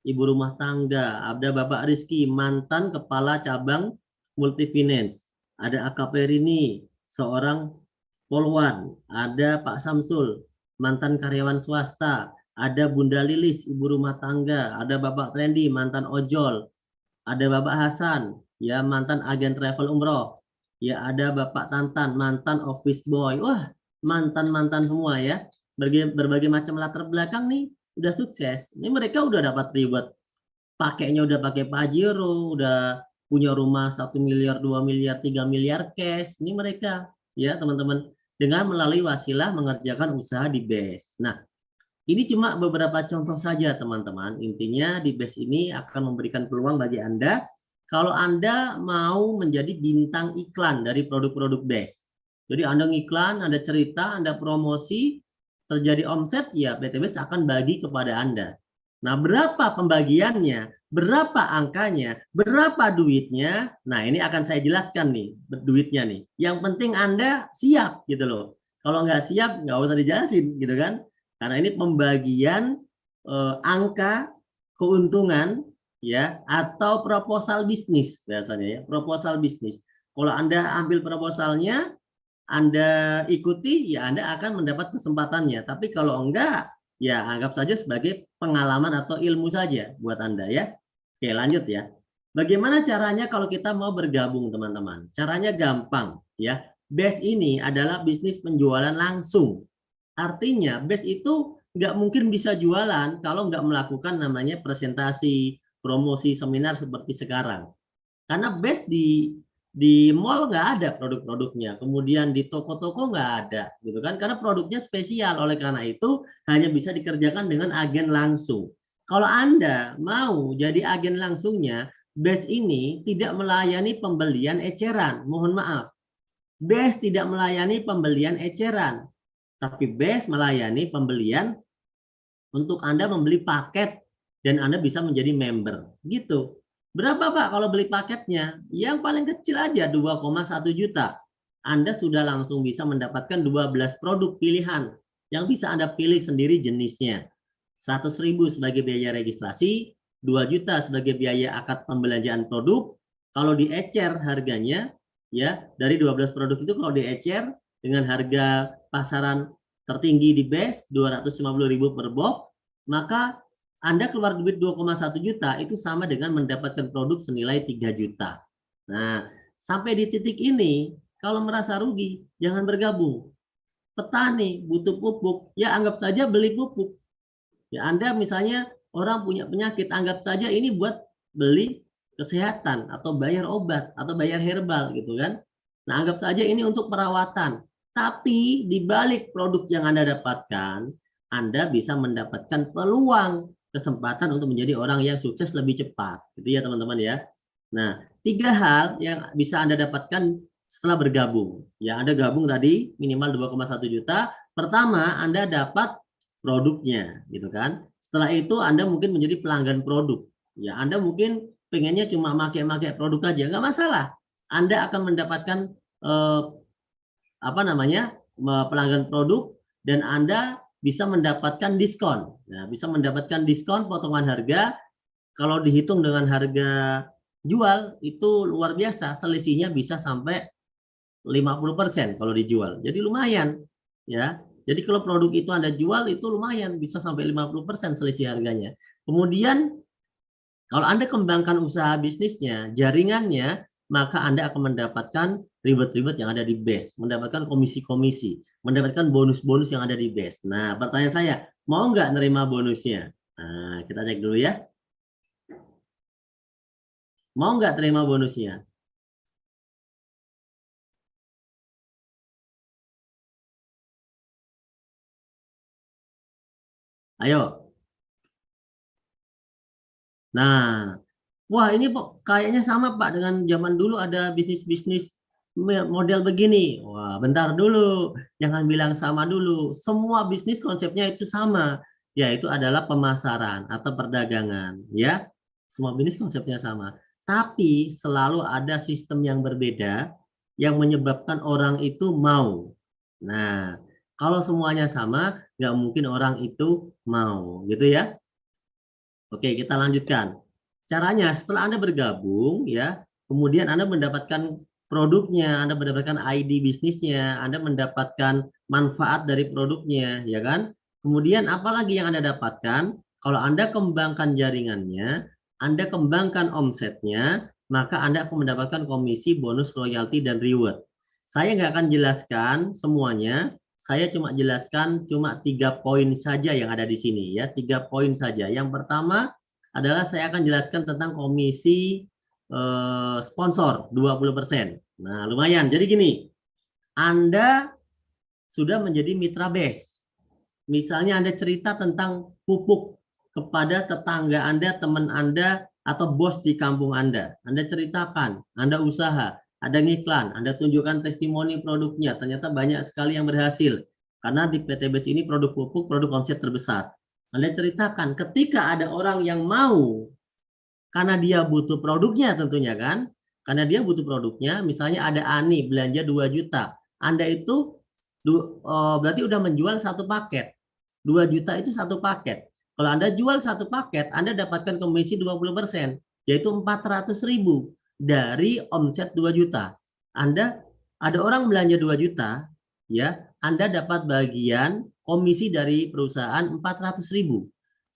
ibu rumah tangga. Ada Bapak Rizky, mantan kepala cabang Multifinance. Ada AKP Rini, seorang polwan. Ada Pak Samsul, mantan karyawan swasta. Ada Bunda Lilis, ibu rumah tangga. Ada Bapak Trendy, mantan ojol. Ada Bapak Hasan, ya, mantan agen travel umroh. Ya, ada Bapak Tantan, mantan office boy. Wah, mantan-mantan semua ya, berbagai macam latar belakang nih udah sukses. Ini mereka udah dapat reward, pakainya udah pakai Pajero, udah punya rumah 1 miliar, 2 miliar, 3 miliar cash. Ini mereka ya teman-teman, dengan melalui wasilah mengerjakan usaha di BES. Nah, ini cuma beberapa contoh saja teman-teman. Intinya di BES ini akan memberikan peluang bagi Anda kalau Anda mau menjadi bintang iklan dari produk-produk BES. Jadi Anda ngiklan, Anda cerita, Anda promosi, terjadi omset, ya PT BES akan bagi kepada Anda. Nah, berapa pembagiannya, berapa angkanya, berapa duitnya? Nah, ini akan saya jelaskan nih, duitnya nih. Yang penting Anda siap gitu loh. Kalau nggak siap, nggak usah dijelasin gitu kan. Karena ini pembagian angka keuntungan ya atau proposal bisnis biasanya ya, proposal bisnis. Kalau Anda ambil proposalnya, Anda ikuti, ya Anda akan mendapat kesempatannya. Tapi kalau enggak, ya anggap saja sebagai pengalaman atau ilmu saja buat Anda ya. Oke, lanjut ya. Bagaimana caranya kalau kita mau bergabung, teman-teman? Caranya gampang ya. BES ini adalah bisnis penjualan langsung. Artinya BES itu nggak mungkin bisa jualan kalau nggak melakukan namanya presentasi, promosi, seminar seperti sekarang. Karena BES di mall nggak ada produk-produknya, kemudian di toko-toko nggak ada, gitu kan? Karena produknya spesial, oleh karena itu hanya bisa dikerjakan dengan agen langsung. Kalau Anda mau jadi agen langsungnya, BES ini tidak melayani pembelian eceran, mohon maaf. BES tidak melayani pembelian eceran, tapi BES melayani pembelian untuk Anda membeli paket dan Anda bisa menjadi member. Gitu. Berapa Pak kalau beli paketnya? Yang paling kecil aja 2,1 juta. Anda sudah langsung bisa mendapatkan 12 produk pilihan yang bisa Anda pilih sendiri jenisnya. 100.000 sebagai biaya registrasi, 2 juta sebagai biaya akad pembelanjaan produk. Kalau diecer harganya ya dari 12 produk itu kalau diecer dengan harga pasaran tertinggi di BES 250.000 per box, maka Anda keluar duit 2,1 juta itu sama dengan mendapatkan produk senilai 3 juta. Nah, sampai di titik ini kalau merasa rugi jangan bergabung. Petani butuh pupuk, ya anggap saja beli pupuk. Ya Anda misalnya orang punya penyakit, anggap saja ini buat beli kesehatan atau bayar obat atau bayar herbal gitu kan. Nah, anggap saja ini untuk perawatan. Tapi di balik produk yang Anda dapatkan, Anda bisa mendapatkan peluang kesempatan untuk menjadi orang yang sukses lebih cepat. Gitu ya teman-teman ya. Nah, 3 hal yang bisa Anda dapatkan setelah bergabung. Ya, Anda gabung tadi minimal 2,1 juta. Pertama, Anda dapat produknya, gitu kan. Setelah itu Anda mungkin menjadi pelanggan produk. Ya, Anda mungkin pengennya cuma pakai produk aja, nggak masalah. Anda akan mendapatkan pelanggan produk dan Anda bisa mendapatkan diskon. Nah, bisa mendapatkan diskon potongan harga. Kalau dihitung dengan harga jual itu luar biasa, selisihnya bisa sampai 50% kalau dijual. Jadi lumayan ya. Jadi kalau produk itu Anda jual itu lumayan bisa sampai 50% selisih harganya. Kemudian kalau Anda kembangkan usaha bisnisnya, jaringannya, maka Anda akan mendapatkan reward-reward yang ada di BES, mendapatkan komisi-komisi, mendapatkan bonus-bonus yang ada di BES. Nah, pertanyaan saya, mau nggak nerima bonusnya? Nah, kita cek dulu ya. Mau nggak terima bonusnya? Ayo. Nah, wah ini kayaknya sama Pak dengan zaman dulu ada bisnis-bisnis model begini. Wah, bentar dulu, jangan bilang sama dulu. Semua bisnis konsepnya itu sama, yaitu adalah pemasaran atau perdagangan, ya. Semua bisnis konsepnya sama. Tapi selalu ada sistem yang berbeda yang menyebabkan orang itu mau. Nah, kalau semuanya sama, nggak mungkin orang itu mau, gitu ya. Oke, kita lanjutkan. Caranya setelah Anda bergabung ya, kemudian Anda mendapatkan produknya, Anda mendapatkan ID bisnisnya, Anda mendapatkan manfaat dari produknya, ya kan? Kemudian apalagi yang Anda dapatkan? Kalau Anda kembangkan jaringannya, Anda kembangkan omsetnya, maka Anda akan mendapatkan komisi, bonus, royalti, dan reward. Saya nggak akan jelaskan semuanya, saya cuma jelaskan cuma 3 poin saja yang ada di sini ya, 3 poin saja. Yang pertama adalah saya akan jelaskan tentang komisi sponsor 20%. Nah, lumayan. Jadi gini, Anda sudah menjadi mitra BES. Misalnya Anda cerita tentang pupuk kepada tetangga Anda, teman Anda, atau bos di kampung Anda. Anda ceritakan, Anda usaha, ada ngiklan, Anda tunjukkan testimoni produknya, ternyata banyak sekali yang berhasil. Karena di PT BES ini produk pupuk, produk omset terbesar. Anda ceritakan, ketika ada orang yang mau, karena dia butuh produknya tentunya kan, karena dia butuh produknya, misalnya ada Ani belanja 2 juta, Anda itu berarti udah menjual satu paket. 2 juta itu satu paket. Kalau Anda jual satu paket, Anda dapatkan komisi 20%, yaitu 400.000 dari omset 2 juta. Anda ada orang belanja 2 juta, ya, Anda dapat bagian komisi dari perusahaan 400.000.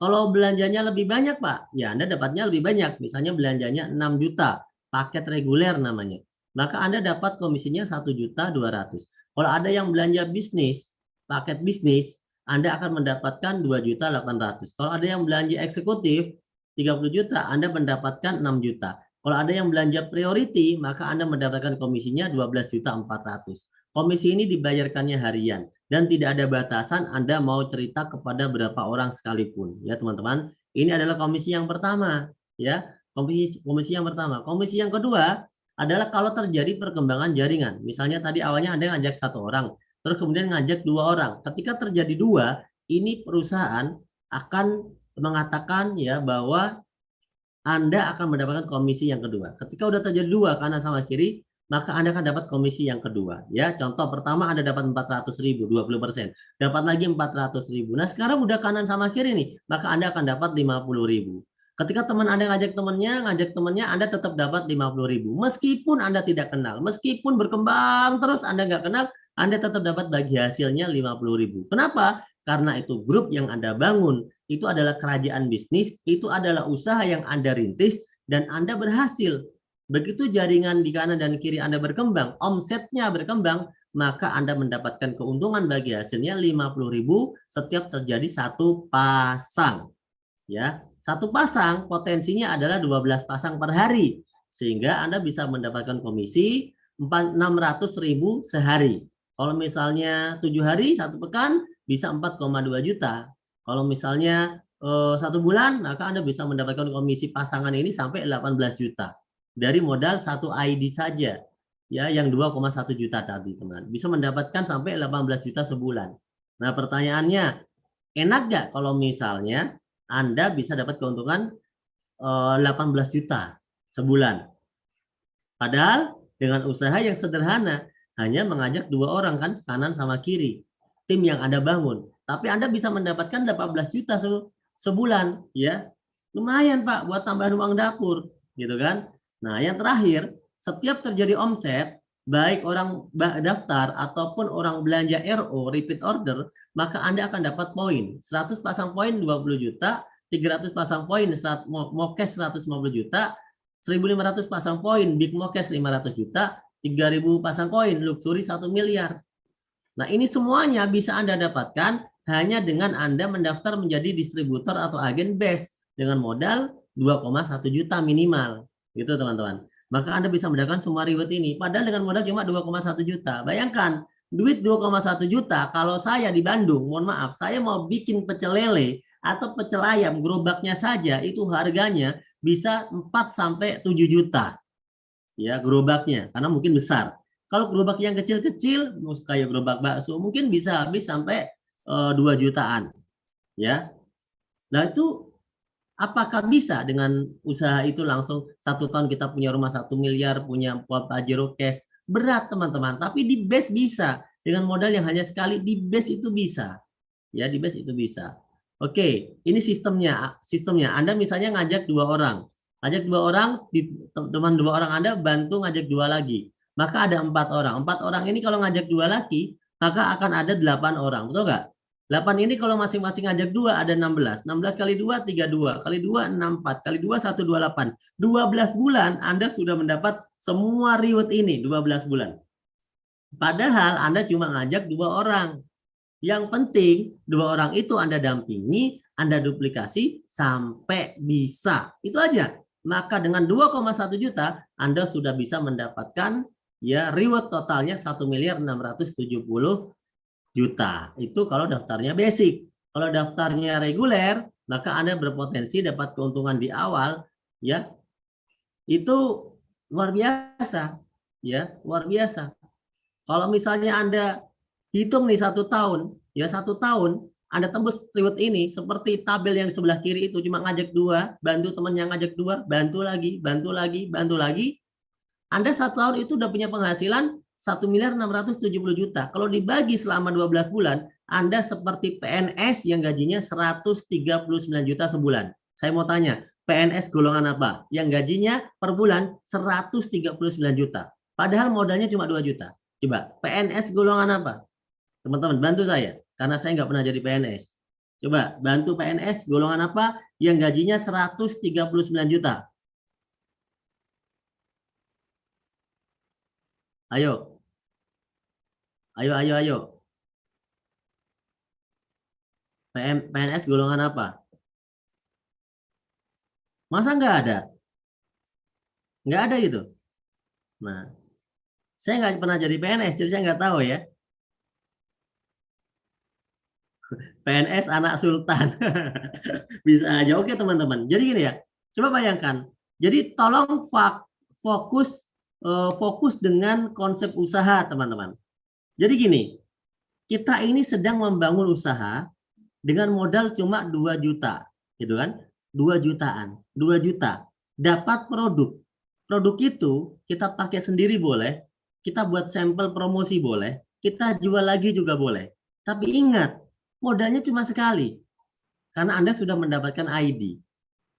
Kalau belanjanya lebih banyak, Pak, ya Anda dapatnya lebih banyak. Misalnya belanjanya 6 juta, paket reguler namanya. Maka Anda dapat komisinya 1.200.000. Kalau ada yang belanja bisnis, paket bisnis, Anda akan mendapatkan 2.800.000. Kalau ada yang belanja eksekutif 30 juta, Anda mendapatkan 6 juta. Kalau ada yang belanja priority, maka Anda mendapatkan komisinya 12.400.000. Komisi ini dibayarkannya harian dan tidak ada batasan Anda mau cerita kepada berapa orang sekalipun, ya teman-teman. Ini adalah komisi yang pertama, ya. Komisi yang pertama. Komisi yang kedua adalah kalau terjadi perkembangan jaringan. Misalnya tadi awalnya Anda ngajak 1 orang, terus kemudian ngajak 2 orang. Ketika terjadi 2, ini perusahaan akan mengatakan ya bahwa Anda akan mendapatkan komisi yang kedua. Ketika udah terjadi 2 kanan sama kiri, maka Anda akan dapat komisi yang kedua. Ya, contoh pertama Anda dapat 400.000, 20%. Dapat lagi 400.000. Nah, sekarang udah kanan sama kiri nih, maka Anda akan dapat 50.000. Ketika teman Anda ngajak temannya, Anda tetap dapat 50.000. Meskipun Anda tidak kenal, meskipun berkembang terus Anda nggak kenal, Anda tetap dapat bagi hasilnya 50.000. Kenapa? Karena itu grup yang Anda bangun, itu adalah kerajaan bisnis, itu adalah usaha yang Anda rintis, dan Anda berhasil. Begitu jaringan di kanan dan kiri Anda berkembang, omsetnya berkembang, maka Anda mendapatkan keuntungan bagi hasilnya 50.000 setiap terjadi 1 pasang. Ya, 1 pasang potensinya adalah 12 pasang per hari. Sehingga Anda bisa mendapatkan komisi 600.000 sehari. Kalau misalnya 7 hari, 1 pekan, bisa 4,2 juta. Kalau misalnya 1 bulan, maka Anda bisa mendapatkan komisi pasangan ini sampai 18 juta. Dari modal 1 ID saja, ya, yang 2,1 juta tadi, teman. Bisa mendapatkan sampai 18 juta sebulan. Nah, pertanyaannya, enak nggak kalau misalnya Anda bisa dapat keuntungan 18 juta sebulan? Padahal dengan usaha yang sederhana, hanya mengajak 2 orang kan, kanan sama kiri, tim yang Anda bangun. Tapi Anda bisa mendapatkan 18 juta sebulan, ya. Lumayan, Pak, buat tambahan uang dapur, gitu kan. Nah, yang terakhir, setiap terjadi omset, baik orang daftar ataupun orang belanja RO, repeat order, maka Anda akan dapat poin. 100 pasang poin 20 juta, 300 pasang poin Mokes 150 juta, 1.500 pasang poin Big Mokes 500 juta, 3.000 pasang poin Luxury 1 miliar. Nah, ini semuanya bisa Anda dapatkan hanya dengan Anda mendaftar menjadi distributor atau agen BES dengan modal 2,1 juta minimal. Gitu teman-teman. Maka Anda bisa mendapatkan semua reward ini. Padahal dengan modal cuma 2,1 juta. Bayangkan, duit 2,1 juta kalau saya di Bandung, mohon maaf, saya mau bikin pecel lele atau pecel ayam, gerobaknya saja itu harganya bisa 4 sampai 7 juta. Ya, gerobaknya karena mungkin besar. Kalau gerobak yang kecil-kecil kayak gerobak bakso mungkin bisa habis sampai 2 jutaan. Ya. Nah, itu apakah bisa dengan usaha itu langsung 1 tahun kita punya rumah 1 miliar, punya Pajero cash? Berat teman-teman, tapi di BES bisa. Dengan modal yang hanya sekali, di BES itu bisa. Ya, di BES itu bisa. Oke, ini sistemnya. Anda misalnya ngajak 2 orang. Ngajak 2 orang, teman 2 orang Anda bantu ngajak 2 lagi. Maka ada 4 orang. 4 orang ini kalau ngajak 2 lagi, maka akan ada 8 orang. Betul nggak? 8 ini kalau masing-masing ngajak 2 ada 16. 16 kali 2, 32. Kali 2, 64. Kali 2, 128. 12 bulan Anda sudah mendapat semua reward ini. 12 bulan. Padahal Anda cuma ngajak 2 orang. Yang penting dua orang itu Anda dampingi, Anda duplikasi sampai bisa. Itu aja. Maka dengan 2,1 juta Anda sudah bisa mendapatkan ya reward totalnya 1.670.000.000. Itu kalau daftarnya basic. Kalau daftarnya reguler, maka Anda berpotensi dapat keuntungan di awal ya. Itu luar biasa. Ya, luar biasa. Kalau misalnya Anda hitung nih 1 tahun, ya 1 tahun Anda tembus reward ini seperti tabel yang sebelah kiri itu cuma ngajak dua, bantu teman yang ngajak dua, bantu lagi, bantu lagi, bantu lagi. Anda 1 tahun itu udah punya penghasilan 1.670.000.000. Kalau dibagi selama 12 bulan, Anda seperti PNS yang gajinya 139 juta sebulan. Saya mau tanya, PNS golongan apa? Yang gajinya per bulan 139 juta. Padahal modalnya cuma 2 juta. Coba, PNS golongan apa? Teman-teman, bantu saya. Karena saya nggak pernah jadi PNS. Coba, bantu PNS golongan apa yang gajinya 139 juta? Ayo, ayo, ayo, ayo. PNS golongan apa? Masa nggak ada? Nggak ada gitu. Nah, saya nggak pernah jadi PNS, jadi saya nggak tahu ya. PNS anak sultan. Bisa aja. Oke teman-teman. Jadi gini ya. Coba bayangkan. Jadi tolong fokus fokus dengan konsep usaha teman-teman. Jadi gini, kita ini sedang membangun usaha dengan modal cuma 2 juta, gitu kan? 2 jutaan, 2 juta. Dapat produk. Produk itu kita pakai sendiri boleh, kita buat sampel promosi boleh, kita jual lagi juga boleh. Tapi ingat, modalnya cuma sekali karena Anda sudah mendapatkan ID.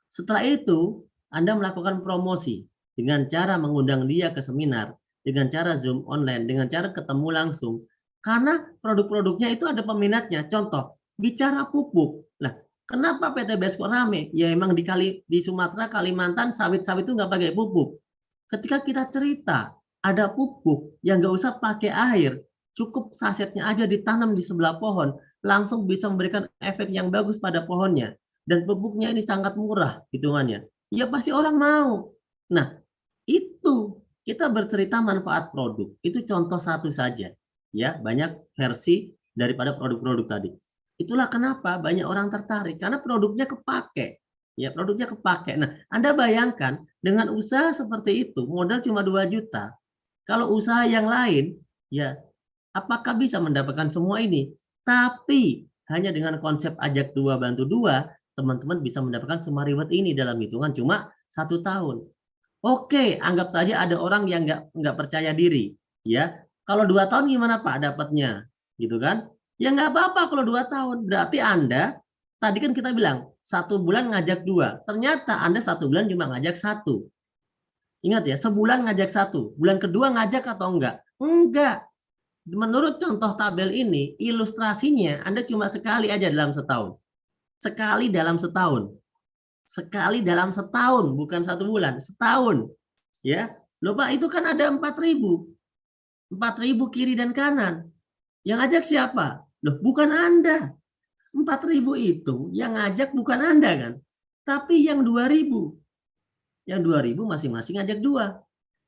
Setelah itu, Anda melakukan promosi dengan cara mengundang dia ke seminar, dengan cara Zoom online, dengan cara ketemu langsung. Karena produk-produknya itu ada peminatnya. Contoh, bicara pupuk. Nah, kenapa PT Besko rame? Ya emang di Sumatera, Kalimantan, sawit-sawit itu nggak pakai pupuk. Ketika kita cerita, ada pupuk yang nggak usah pakai air, cukup sasetnya aja ditanam di sebelah pohon, langsung bisa memberikan efek yang bagus pada pohonnya. Dan pupuknya ini sangat murah hitungannya. Ya pasti orang mau. Nah, itu kita bercerita manfaat produk. Itu contoh satu saja. Ya, banyak versi daripada produk-produk tadi. Itulah kenapa banyak orang tertarik karena produknya kepake. Ya, produknya kepake. Nah, Anda bayangkan dengan usaha seperti itu, modal cuma 2 juta. Kalau usaha yang lain, ya apakah bisa mendapatkan semua ini? Tapi hanya dengan konsep ajak dua bantu dua, teman-teman bisa mendapatkan semua reward ini dalam hitungan cuma 1 tahun. Oke, anggap saja ada orang yang nggak percaya diri, ya. Kalau 2 tahun gimana Pak dapatnya, gitu kan? Ya nggak apa-apa kalau 2 tahun. Berarti Anda tadi kan kita bilang 1 bulan ngajak dua, ternyata Anda 1 bulan cuma ngajak satu. Ingat ya, sebulan ngajak satu, bulan kedua ngajak atau enggak? Enggak. Menurut contoh tabel ini, ilustrasinya Anda cuma sekali aja dalam setahun. Sekali dalam setahun. Sekali dalam setahun, bukan 1 bulan, setahun. Ya, loh Pak, itu kan ada 4.000. 4.000 kiri dan kanan. Yang ngajak siapa? Loh, bukan Anda. 4.000 itu yang ngajak bukan Anda kan? Tapi yang 2.000. Yang 2.000 masing-masing ngajak dua.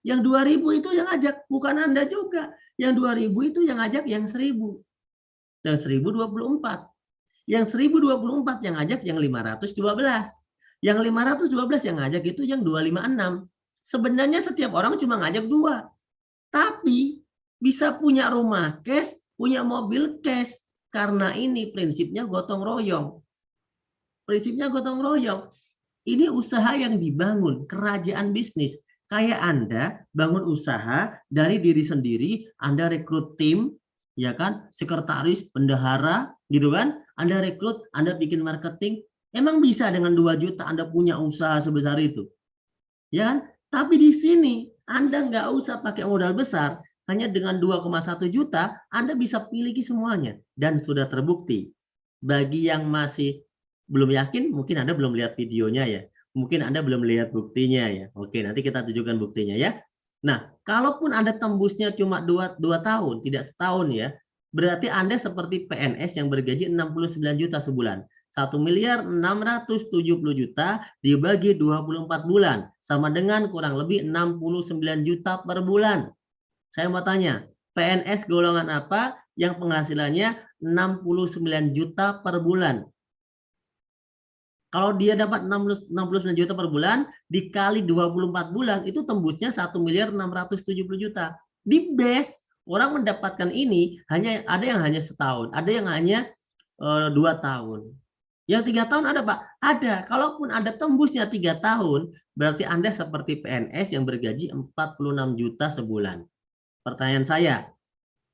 Yang 2.000 itu yang ngajak, bukan Anda juga. Yang 2.000 itu yang ngajak yang 1.000. Yang 1.024. Yang 1.024 yang ngajak yang 512. Yang 512 yang ngajak itu yang 256. Sebenarnya setiap orang cuma ngajak dua. Tapi bisa punya rumah cash, punya mobil cash. Karena ini prinsipnya gotong royong. Prinsipnya gotong royong. Ini usaha yang dibangun, kerajaan bisnis. Kayak Anda bangun usaha dari diri sendiri, Anda rekrut tim, ya kan, sekretaris, bendahara, gitu kan. Anda rekrut, Anda bikin marketing, emang bisa dengan 2 juta Anda punya usaha sebesar itu. Ya kan? Tapi di sini Anda nggak usah pakai modal besar, hanya dengan 2,1 juta Anda bisa miliki semuanya. Dan sudah terbukti. Bagi yang masih belum yakin, mungkin Anda belum lihat videonya ya. Mungkin Anda belum lihat buktinya ya. Oke, nanti kita tunjukkan buktinya ya. Nah, kalaupun Anda tembusnya cuma 2 tahun, tidak setahun ya, Berarti Anda seperti PNS yang bergaji 69 juta sebulan. 1.670.000.000 dibagi 24 bulan. Sama dengan kurang lebih 69 juta per bulan. Saya mau tanya, PNS golongan apa yang penghasilannya 69 juta per bulan? Kalau dia dapat 69 juta per bulan, dikali 24 bulan, itu tembusnya 1.670.000.000. Di base, orang mendapatkan ini ada yang hanya setahun, ada yang hanya 2 tahun. Yang 3 tahun ada, Pak? Ada. Kalaupun ada tembusnya 3 tahun, berarti Anda seperti PNS yang bergaji 46 juta sebulan. Pertanyaan saya,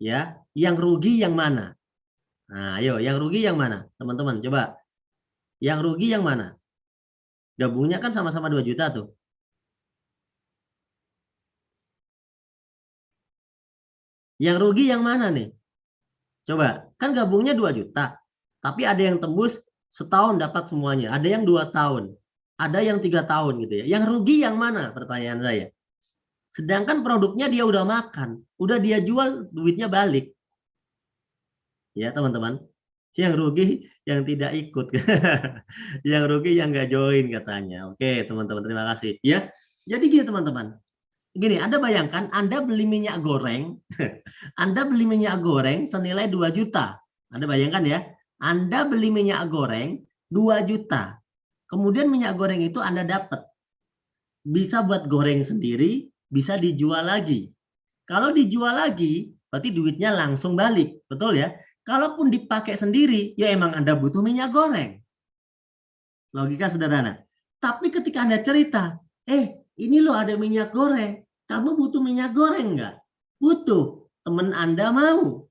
ya, yang rugi yang mana? Nah, ayo, yang rugi yang mana? Teman-teman, coba. Yang rugi yang mana? Gabungnya kan sama-sama 2 juta tuh. Yang rugi yang mana nih? Coba, kan gabungnya 2 juta. Tapi ada yang tembus setahun dapat semuanya. Ada yang 2 tahun. Ada yang 3 tahun gitu ya. Yang rugi yang mana? Pertanyaan saya. Sedangkan produknya dia udah makan. Udah dia jual, duitnya balik. Ya teman-teman. Yang rugi yang tidak ikut. Yang rugi yang nggak join katanya. Oke teman-teman, terima kasih. Ya, jadi gini teman-teman. Gini, Anda bayangkan Anda beli minyak goreng. Anda beli minyak goreng senilai 2 juta. Anda bayangkan ya. Anda beli minyak goreng 2 juta. Kemudian minyak goreng itu Anda dapat. Bisa buat goreng sendiri, bisa dijual lagi. Kalau dijual lagi, berarti duitnya langsung balik. Betul ya? Kalaupun dipakai sendiri, ya emang Anda butuh minyak goreng. Logika sederhana. Tapi ketika Anda cerita, ini loh ada minyak goreng. Kamu butuh minyak goreng nggak? Butuh. Teman Anda mau.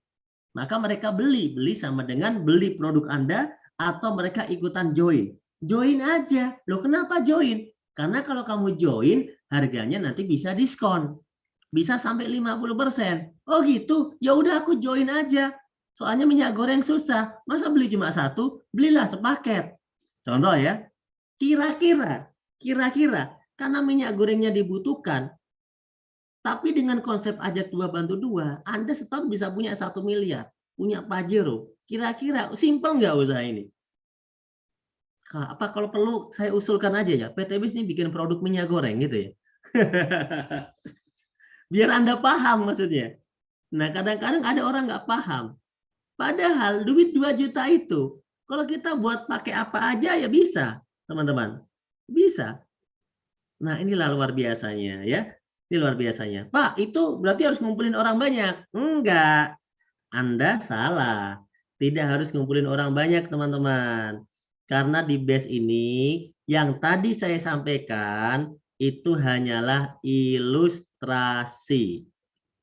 Maka mereka beli. Beli sama dengan beli produk Anda atau mereka ikutan join. Join aja. Loh kenapa join? Karena kalau kamu join, harganya nanti bisa diskon. Bisa sampai 50%. Oh gitu? Ya udah aku join aja. Soalnya minyak goreng susah. Masa beli cuma satu? Belilah sepaket. Contoh ya. Kira-kira karena minyak gorengnya dibutuhkan, tapi dengan konsep ajak 2 bantu 2, Anda setahun bisa punya 1 miliar, punya Pajero. Kira-kira simpel nggak usaha ini? Apa kalau perlu saya usulkan aja ya, PT BIS ini bikin produk minyak goreng gitu ya. Biar Anda paham maksudnya. Nah, kadang-kadang ada orang nggak paham. Padahal duit 2 juta itu, kalau kita buat pakai apa aja ya bisa, teman-teman. Bisa. Nah, inilah luar biasanya ya. Ini luar biasanya. Pak, itu berarti harus ngumpulin orang banyak. Enggak. Anda salah. Tidak harus ngumpulin orang banyak, teman-teman. Karena di base ini, yang tadi saya sampaikan, itu hanyalah ilustrasi.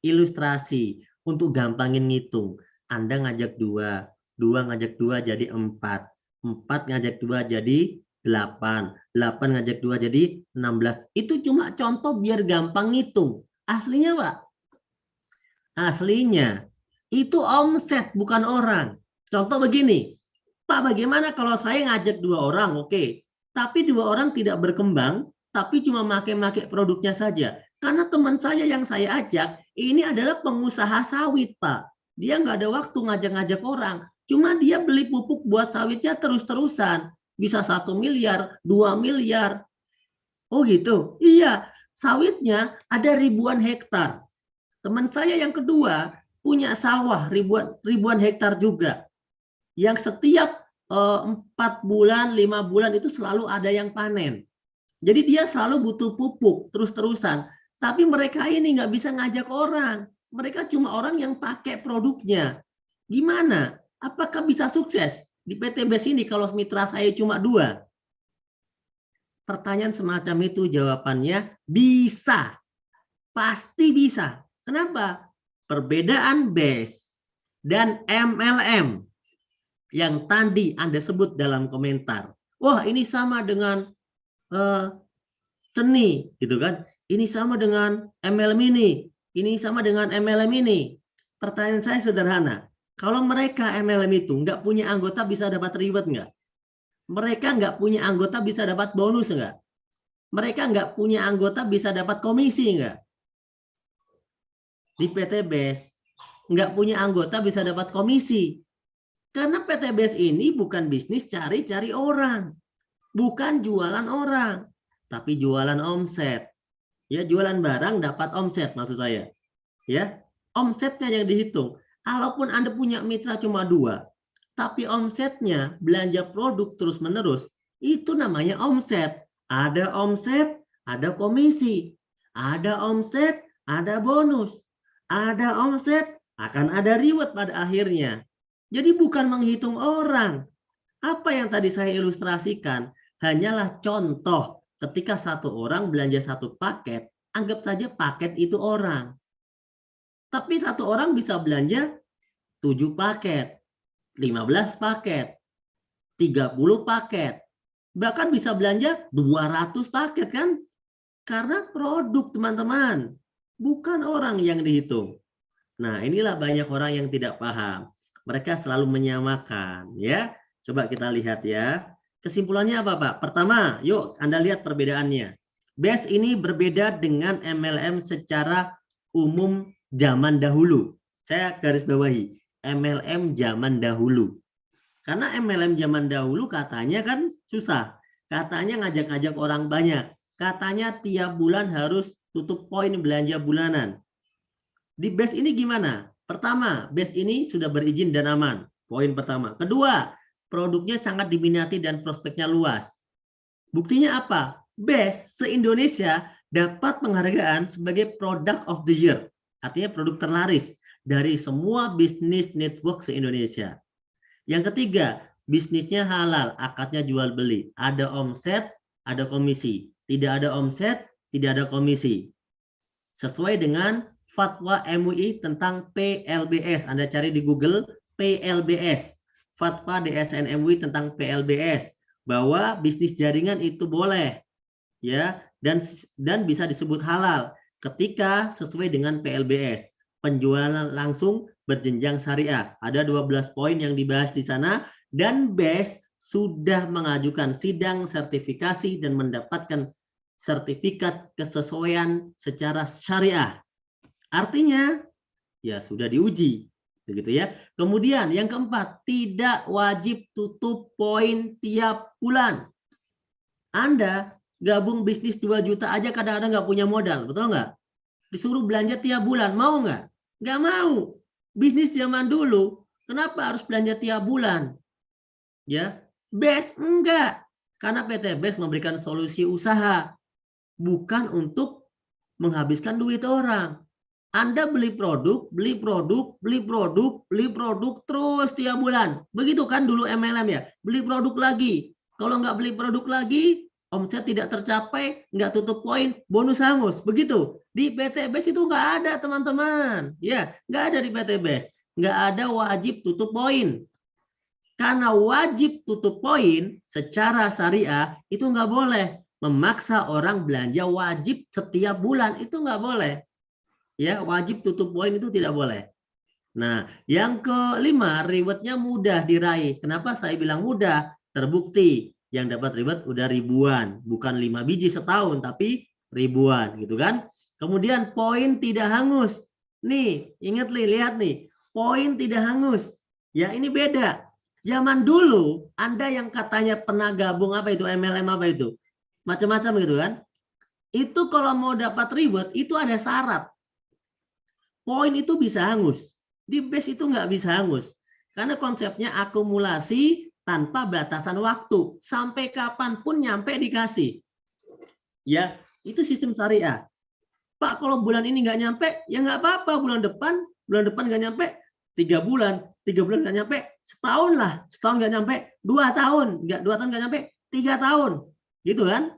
Ilustrasi. Untuk gampangin ngitung. Anda ngajak 2. 2 ngajak 2 jadi 4. 4 ngajak 2 jadi 8. 8 ngajak 2 jadi 16. Itu cuma contoh biar gampang ngitung. Aslinya, Pak. Aslinya. Itu omset, bukan orang. Contoh begini. Pak, bagaimana kalau saya ngajak 2 orang? Oke. Tapi 2 orang tidak berkembang, tapi cuma make-make produknya saja. Karena teman saya yang saya ajak, ini adalah pengusaha sawit, Pak. Dia nggak ada waktu ngajak-ngajak orang. Cuma dia beli pupuk buat sawitnya terus-terusan. Bisa 1 miliar, 2 miliar. Oh gitu? Iya, sawitnya ada ribuan hektar. Teman saya yang kedua punya sawah ribuan hektar juga. Yang setiap 4 bulan, 5 bulan itu selalu ada yang panen. Jadi dia selalu butuh pupuk terus-terusan. Tapi mereka ini nggak bisa ngajak orang. Mereka cuma orang yang pakai produknya. Gimana? Apakah bisa sukses? Di PT BES ini kalau mitra saya cuma 2. Pertanyaan semacam itu jawabannya bisa. Pasti bisa. Kenapa? Perbedaan BES dan MLM yang tadi Anda sebut dalam komentar. Wah, ini sama dengan seni, gitu kan? Ini sama dengan MLM ini. Ini sama dengan MLM ini. Pertanyaan saya sederhana. Kalau mereka MLM itu nggak punya anggota bisa dapat reward nggak? Mereka nggak punya anggota bisa dapat bonus nggak? Mereka nggak punya anggota bisa dapat komisi nggak? Di PT BES nggak punya anggota bisa dapat komisi. Karena PTBS ini bukan bisnis cari-cari orang, bukan jualan orang, tapi jualan omset. Ya, jualan barang dapat omset maksud saya. Ya, omsetnya yang dihitung. Kalaupun Anda punya mitra cuma 2, tapi omsetnya belanja produk terus-menerus, itu namanya omset. Ada omset, ada komisi. Ada omset, ada bonus. Ada omset, akan ada reward pada akhirnya. Jadi bukan menghitung orang. Apa yang tadi saya ilustrasikan hanyalah contoh ketika satu orang belanja satu paket, anggap saja paket itu orang. Tapi satu orang bisa belanja 7 paket, 15 paket, 30 paket, bahkan bisa belanja 200 paket kan? Karena produk teman-teman, bukan orang yang dihitung. Nah, inilah banyak orang yang tidak paham. Mereka selalu menyamakan, ya. Coba kita lihat ya. Kesimpulannya apa, Pak? Pertama, yuk Anda lihat perbedaannya. BES ini berbeda dengan MLM secara umum zaman dahulu. Saya garis bawahi, MLM zaman dahulu. Karena MLM zaman dahulu katanya kan susah. Katanya ngajak-ngajak orang banyak. Katanya tiap bulan harus tutup poin belanja bulanan. Di BES ini gimana? Pertama, BES ini sudah berizin dan aman. Poin pertama. Kedua, produknya sangat diminati dan prospeknya luas. Buktinya apa? BES se-Indonesia dapat penghargaan sebagai Product of the Year. Artinya produk terlaris dari semua bisnis network se-Indonesia. Yang ketiga, bisnisnya halal, akadnya jual beli. Ada omset, ada komisi. Tidak ada omset, tidak ada komisi. Sesuai dengan fatwa MUI tentang PLBS. Anda cari di Google PLBS. Fatwa DSN MUI tentang PLBS. Bahwa bisnis jaringan itu boleh. Ya, dan bisa disebut halal ketika sesuai dengan PLBS. Penjualan langsung berjenjang syariah. Ada 12 poin yang dibahas di sana dan BES sudah mengajukan sidang sertifikasi dan mendapatkan sertifikat kesesuaian secara syariah. Artinya ya sudah diuji, begitu ya. Kemudian yang keempat, tidak wajib tutup poin tiap bulan. Anda gabung bisnis 2 juta aja kadang-kadang nggak punya modal, betul nggak? Disuruh belanja tiap bulan, mau nggak? Nggak mau. Bisnis zaman dulu, kenapa harus belanja tiap bulan? Ya, BES enggak. Karena PT BES memberikan solusi usaha, bukan untuk menghabiskan duit orang. Anda beli produk, beli produk, beli produk, beli produk terus tiap bulan. Begitu kan dulu MLM ya, beli produk lagi. Kalau nggak beli produk lagi, omset tidak tercapai, nggak tutup poin, bonus hangus. Begitu. Di PT BES itu nggak ada teman-teman. Ya, nggak ada di PT BES. Nggak ada wajib tutup poin. Karena wajib tutup poin secara syariah itu nggak boleh. Memaksa orang belanja wajib setiap bulan itu nggak boleh. Ya, wajib tutup poin itu tidak boleh. Nah, yang kelima, rewardnya mudah diraih. Kenapa saya bilang mudah? Terbukti yang dapat reward udah ribuan, bukan 5 biji setahun, tapi ribuan, gitu kan? Kemudian poin tidak hangus. Nih, ingat nih, lihat nih, poin tidak hangus. Ya, ini beda. Zaman dulu, Anda yang katanya pernah gabung apa itu MLM apa itu, macam-macam gitu kan? Itu kalau mau dapat reward itu ada syarat. Poin itu bisa hangus. Di BES itu nggak bisa hangus. Karena konsepnya akumulasi tanpa batasan waktu. Sampai kapanpun nyampe dikasih. Ya, itu sistem syariah. Pak, kalau bulan ini nggak nyampe, ya nggak apa-apa. Bulan depan nggak nyampe, 3 bulan nggak nyampe, setahun lah. Setahun nggak nyampe, 2 tahun. 2 tahun nggak nyampe, 3 tahun. Gitu kan?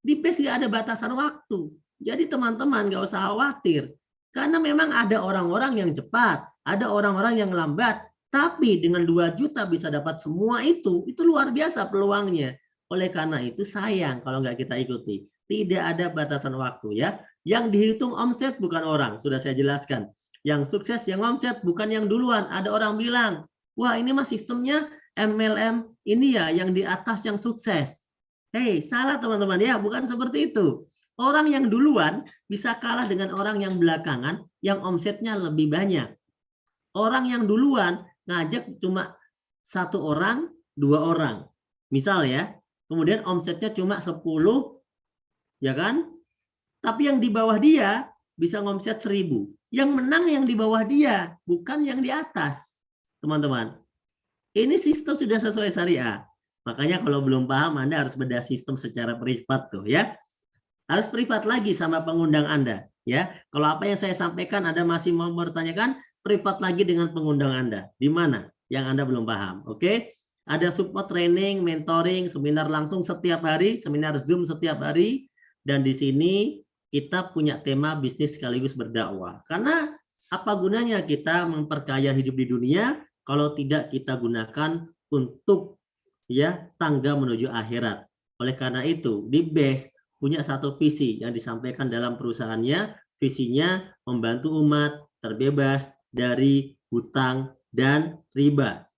Di BES nggak ada batasan waktu. Jadi teman-teman nggak usah khawatir. Karena memang ada orang-orang yang cepat, ada orang-orang yang lambat, tapi dengan 2 juta bisa dapat semua itu luar biasa peluangnya. Oleh karena itu sayang kalau nggak kita ikuti. Tidak ada batasan waktu ya. Yang dihitung omset bukan orang, sudah saya jelaskan. Yang sukses yang omset bukan yang duluan. Ada orang bilang, wah ini mah sistemnya MLM ini ya yang di atas yang sukses. Hei, salah teman-teman ya, bukan seperti itu. Orang yang duluan bisa kalah dengan orang yang belakangan yang omsetnya lebih banyak. Orang yang duluan ngajak cuma 1 orang, 2 orang. Misal ya, kemudian omsetnya cuma 10, ya kan? Tapi yang di bawah dia bisa ngomset 1000. Yang menang yang di bawah dia, bukan yang di atas. Teman-teman, ini sistem sudah sesuai syariah. Makanya kalau belum paham, Anda harus bedah sistem secara privat tuh ya. Harus privat lagi sama pengundang Anda ya. Kalau apa yang saya sampaikan Anda masih mau bertanyakan, privat lagi dengan pengundang Anda. Di mana yang Anda belum paham? Oke. Ada support training, mentoring, seminar langsung setiap hari, seminar Zoom setiap hari, dan di sini kita punya tema bisnis sekaligus berdakwah. Karena apa gunanya kita memperkaya hidup di dunia kalau tidak kita gunakan untuk ya tangga menuju akhirat. Oleh karena itu, di BES punya satu visi yang disampaikan dalam perusahaannya, visinya membantu umat terbebas dari hutang dan riba.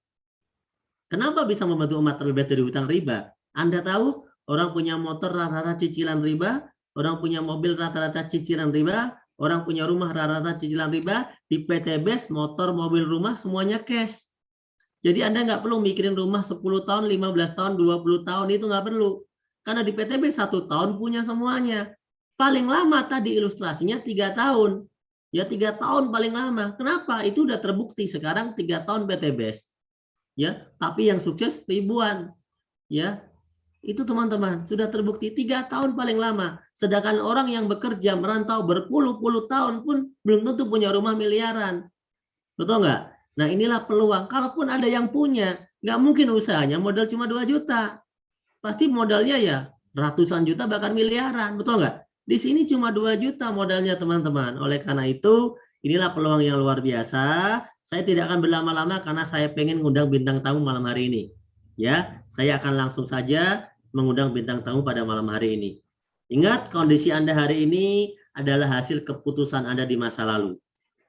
Kenapa bisa membantu umat terbebas dari hutang riba? Anda tahu orang punya motor rata-rata cicilan riba, orang punya mobil rata-rata cicilan riba, orang punya rumah rata-rata cicilan riba, di PT BES motor, mobil, rumah semuanya cash. Jadi Anda nggak perlu mikirin rumah 10 tahun, 15 tahun, 20 tahun, itu nggak perlu. Karena di PTB 1 tahun punya semuanya. Paling lama tadi ilustrasinya 3 tahun. Ya 3 tahun paling lama. Kenapa? Itu udah terbukti sekarang 3 tahun PTBS. Ya, tapi yang sukses ribuan. Ya, itu teman-teman sudah terbukti 3 tahun paling lama. Sedangkan orang yang bekerja merantau berpuluh-puluh tahun pun belum tentu punya rumah miliaran. Betul nggak? Nah inilah peluang. Kalaupun ada yang punya, nggak mungkin usahanya modal cuma 2 juta. Pasti modalnya ya ratusan juta bahkan miliaran, betul nggak? Di sini cuma 2 juta modalnya teman-teman. Oleh karena itu, inilah peluang yang luar biasa. Saya tidak akan berlama-lama karena saya pengen ngundang bintang tamu malam hari ini. Ya, saya akan langsung saja mengundang bintang tamu pada malam hari ini. Ingat, kondisi Anda hari ini adalah hasil keputusan Anda di masa lalu.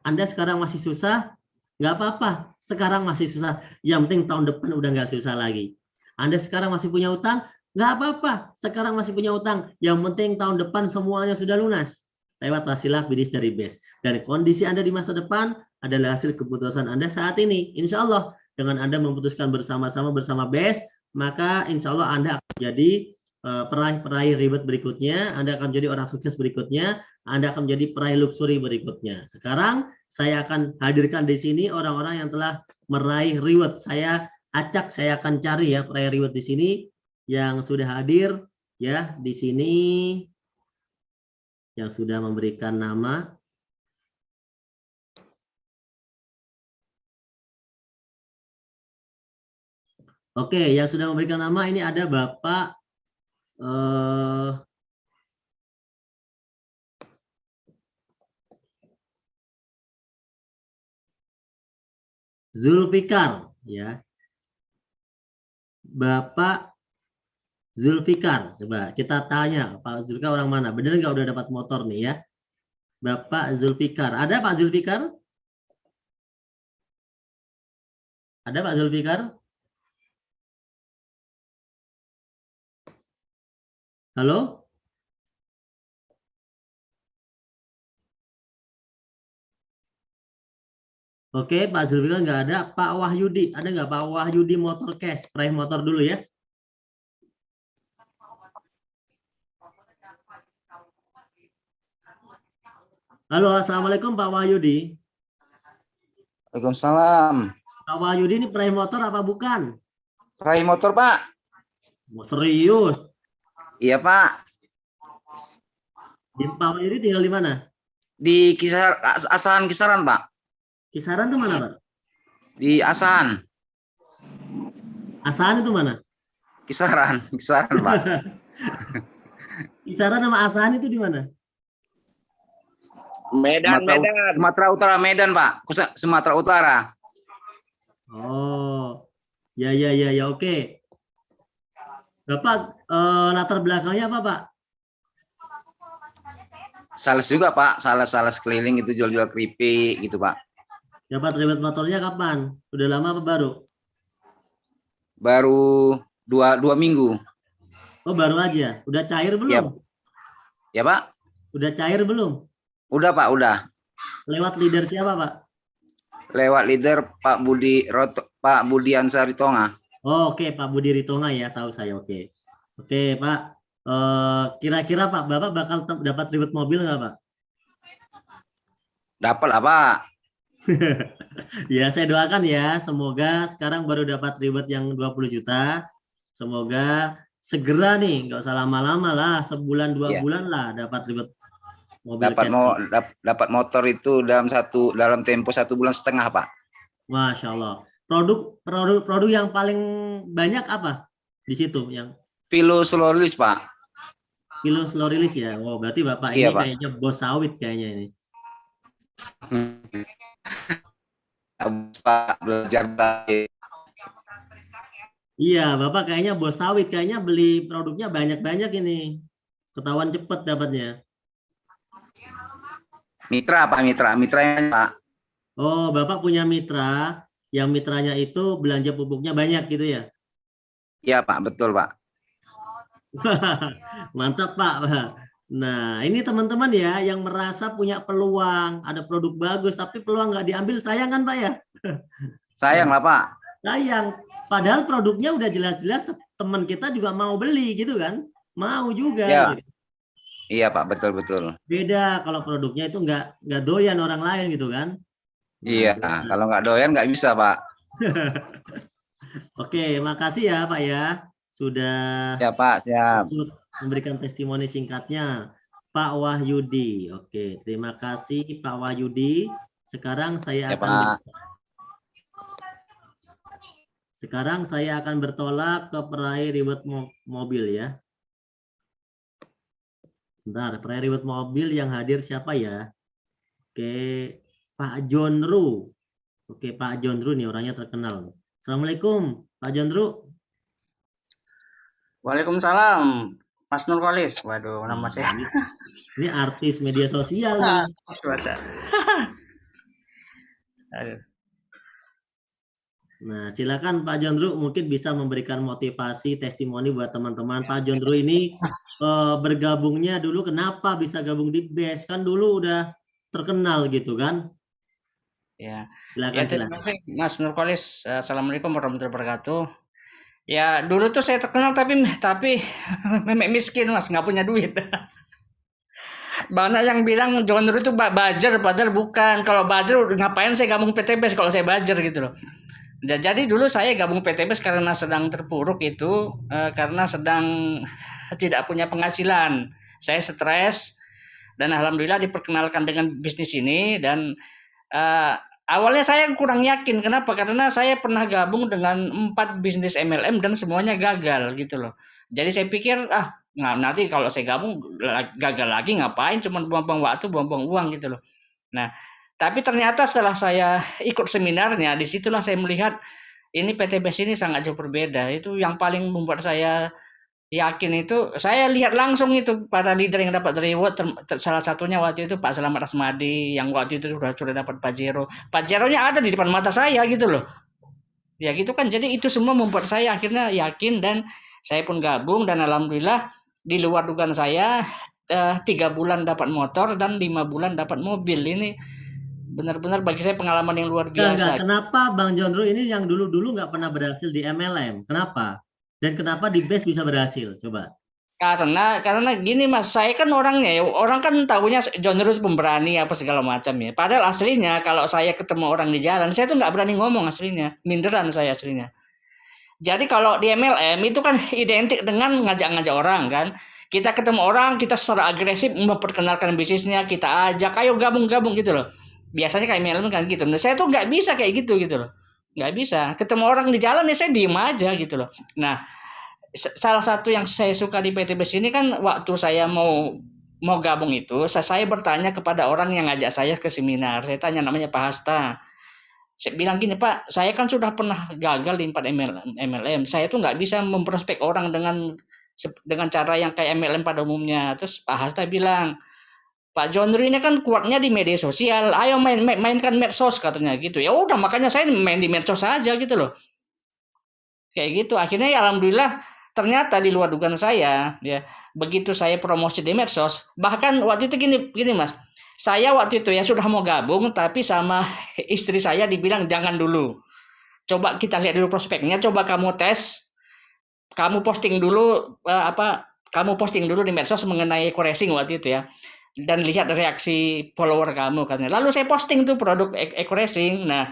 Anda sekarang masih susah, nggak apa-apa. Sekarang masih susah. Yang penting tahun depan udah nggak susah lagi. Anda sekarang masih punya utang, nggak apa-apa. Sekarang masih punya utang, yang penting tahun depan semuanya sudah lunas. Lewat wasilah bisnis dari BES. Dan kondisi Anda di masa depan adalah hasil keputusan Anda saat ini. Insya Allah, dengan Anda memutuskan bersama-sama bersama BES, maka insya Allah Anda akan jadi peraih ribet berikutnya, Anda akan menjadi orang sukses berikutnya, Anda akan menjadi peraih luxury berikutnya. Sekarang saya akan hadirkan di sini orang-orang yang telah meraih reward. Saya acak, saya akan cari ya peraih reward di sini yang sudah hadir ya di sini, yang sudah memberikan nama. Oke, yang sudah memberikan nama ini ada Bapak Zulfikar ya. Bapak Zulfikar, coba kita tanya Pak Zulfikar orang mana? Bener nggak udah dapat motor nih ya? Bapak Zulfikar, ada Pak Zulfikar? Ada Pak Zulfikar? Halo? Oke, Pak Zulfikar nggak ada. Pak Wahyudi, ada nggak Pak Wahyudi motor cash? Peraih motor dulu ya. Halo, Assalamualaikum Pak Wahyudi. Waalaikumsalam. Pak Wahyudi ini peraih motor apa bukan? Peraih motor, Pak. Serius? Iya, Pak. Di Pak Wahyudi tinggal di mana? Di Asahan Kisaran, Pak. Kisaran itu mana, Pak? Di Asahan. Asahan itu mana? Kisaran, Pak. Kisaran sama Asahan itu di mana? Medan. Sumatera Utara, Medan, Pak. Sumatera Utara. Oh, ya, oke. Bapak latar belakangnya apa, Pak? Sales juga, Pak. Sales keliling itu jual-jual keripik gitu, Pak. Dapat ribet motornya kapan? Udah lama apa baru? Baru dua minggu. Oh, baru aja. Udah cair belum? Ya, Ya Pak, Udah cair belum? udah Pak, udah. Lewat leader siapa, Pak? Lewat leader Pak Budian Saritonga. Oh, oke, Pak Budi Ritonga ya, tahu saya. Oke. Oke, Pak. Kira-kira Pak, Bapak bakal dapat ribet mobil nggak, Pak? Dapat lah Pak. Ya, saya doakan ya. Semoga sekarang baru dapat ribet yang 20 juta. Semoga segera nih, nggak usah lama-lama lah. Sebulan, 2 bulan lah dapat ribet mobil cash. Dapat motor itu dalam tempo 1,5 bulan Pak. Masya Allah. Produk yang paling banyak apa di situ? Yang Pilo slow release Pak. kilo slow release ya. Oh, berarti Bapak Iya, ini Pak. kayaknya bos sawit kayaknya ini. Pak belajar tadi. Iya, Bapak kayaknya bos sawit, kayaknya beli produknya banyak-banyak ini. Ketahuan cepet dapatnya. Mitra Pak, mitranya Pak. Oh, Bapak punya mitra, yang mitranya itu belanja pupuknya banyak gitu ya? Iya Pak, betul Pak. Mantap Pak. Nah, ini teman-teman ya yang merasa punya peluang, ada produk bagus, tapi peluang nggak diambil, sayang kan Pak ya? Sayang lah Pak. Sayang. Padahal produknya udah jelas-jelas teman kita juga mau beli gitu kan? Mau juga. Ya. Gitu. Iya Pak, betul. Beda kalau produknya itu nggak doyan orang lain gitu kan? Iya, Nah, kalau nggak doyan nggak bisa Pak. Oke, makasih ya Pak ya sudah Siap Pak, siap. memberikan testimoni singkatnya. Pak Wahyudi. Oke, terima kasih Pak Wahyudi. Sekarang saya Ya, akan Pak. bertolak ke peraih ribet mobil ya. Bentar, peraih ribet mobil yang hadir siapa ya? Oke, Pak Jonru. Oke, Pak Jonru nih orangnya terkenal. Assalamualaikum, Pak Jonru. Waalaikumsalam, Mas Nurkolis. Waduh, nama saya. Ini artis media sosial nih. Nah, silakan Pak Jondru mungkin bisa memberikan motivasi, testimoni buat teman-teman. Pak Jondru ini bergabungnya dulu kenapa bisa gabung di BES? Kan dulu udah terkenal gitu kan? Ya, Silakan. Terima kasih Mas Nurkolis. Assalamualaikum warahmatullahi wabarakatuh. Ya, dulu tuh saya terkenal tapi memek miskin Mas, nggak punya duit. Banyak yang bilang Jondru itu buzzer, padahal bukan. Kalau buzzer ngapain saya gabung PTBS kalau saya buzzer gitu loh. Jadi dulu saya gabung PTBS karena sedang terpuruk itu, karena sedang tidak punya penghasilan. Saya stres dan alhamdulillah diperkenalkan dengan bisnis ini dan awalnya saya kurang yakin. Kenapa? Karena saya pernah gabung dengan 4 bisnis MLM dan semuanya gagal gitu loh. Jadi saya pikir nanti kalau saya gabung gagal lagi ngapain, cuma buang-buang waktu, buang-buang uang gitu loh. Nah, tapi ternyata setelah saya ikut seminarnya, disitulah saya melihat ini PTBS ini sangat jauh berbeda. Itu yang paling membuat saya yakin itu, saya lihat langsung itu para leader yang dapat reward, salah satunya waktu itu Pak Selamat Asmadi, yang waktu itu sudah dapat Pajero. Pajeronya ada di depan mata saya gitu loh. Ya gitu kan, jadi itu semua membuat saya akhirnya yakin dan saya pun gabung dan alhamdulillah di luar dugaan saya 3 bulan dapat motor dan 5 bulan dapat mobil. Ini benar-benar bagi saya pengalaman yang luar biasa. Kenapa Bang Jondro ini yang dulu-dulu nggak pernah berhasil di MLM? Kenapa? Dan kenapa di BES bisa berhasil? Coba. Karena gini Mas, saya kan orangnya, orang kan tahunya Jondro itu pemberani apa segala macam ya. Padahal aslinya kalau saya ketemu orang di jalan, saya tuh nggak berani ngomong aslinya, minderan saya aslinya. Jadi kalau di MLM itu kan identik dengan ngajak-ngajak orang kan. Kita ketemu orang, kita secara agresif memperkenalkan bisnisnya, kita ajak, ayo gabung-gabung gitu loh. Biasanya kayak MLM kan gitu. Nah, saya tuh nggak bisa kayak gitu loh. Nggak bisa. Ketemu orang di jalan ya saya diem aja gitu loh. Nah, salah satu yang saya suka di PTBS ini kan waktu saya mau gabung itu, saya bertanya kepada orang yang ngajak saya ke seminar. Saya tanya, namanya Pak Hasta. Saya bilang gini, Pak, saya kan sudah pernah gagal di 4 MLM. Saya tuh nggak bisa memprospek orang dengan cara yang kayak MLM pada umumnya. Terus Pak Hasta bilang, Pak Jondro ini kan kuatnya di media sosial. Ayo mainkan medsos katanya gitu. Ya udah, makanya saya main di medsos saja gitu loh. Kayak gitu. Akhirnya ya alhamdulillah Ternyata di luar dugaan saya, ya, begitu saya promosi di medsos, bahkan waktu itu gini Mas, saya waktu itu ya sudah mau gabung, tapi sama istri saya dibilang jangan dulu. Coba kita lihat dulu prospeknya, coba kamu tes, kamu posting dulu kamu posting dulu di medsos mengenai eco-racing waktu itu ya. Dan lihat reaksi follower kamu katanya. Lalu saya posting tuh produk eco-racing. Nah,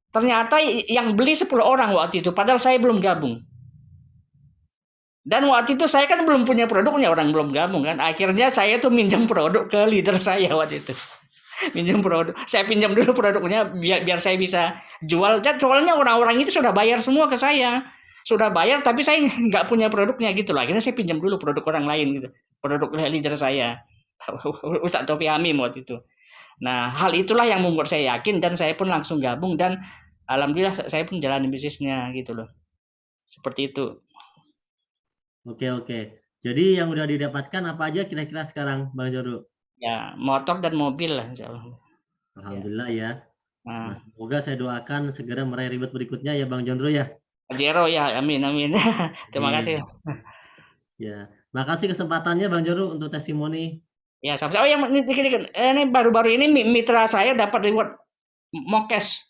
ternyata yang beli 10 orang waktu itu, padahal saya belum gabung. Dan waktu itu saya kan belum punya produknya, orang belum gabung kan. Akhirnya saya tuh minjam produk ke leader saya waktu itu. Minjam produk. Saya pinjam dulu produknya biar saya bisa jual. Soalnya orang-orang itu sudah bayar semua ke saya. Sudah bayar tapi saya nggak punya produknya gitu loh. Akhirnya saya pinjam dulu produk orang lain gitu. Produk leader saya. Ustaz Taufik Hamim waktu itu. Nah, hal itulah yang membuat saya yakin dan saya pun langsung gabung dan alhamdulillah saya pun jalani bisnisnya gitu loh. Seperti itu. Oke. Jadi yang udah didapatkan apa aja kira-kira sekarang, Bang Joro? Ya, motor dan mobil lah insya Allah. Alhamdulillah ya. Nah, Semoga saya doakan segera meraih ribet berikutnya ya Bang Jondro ya. Pajero ya, amin. Terima kasih. Ya, makasih kesempatannya Bang Joro untuk testimoni. Ya, sama-sama. Oh, yang ini baru-baru ini mitra saya dapat reward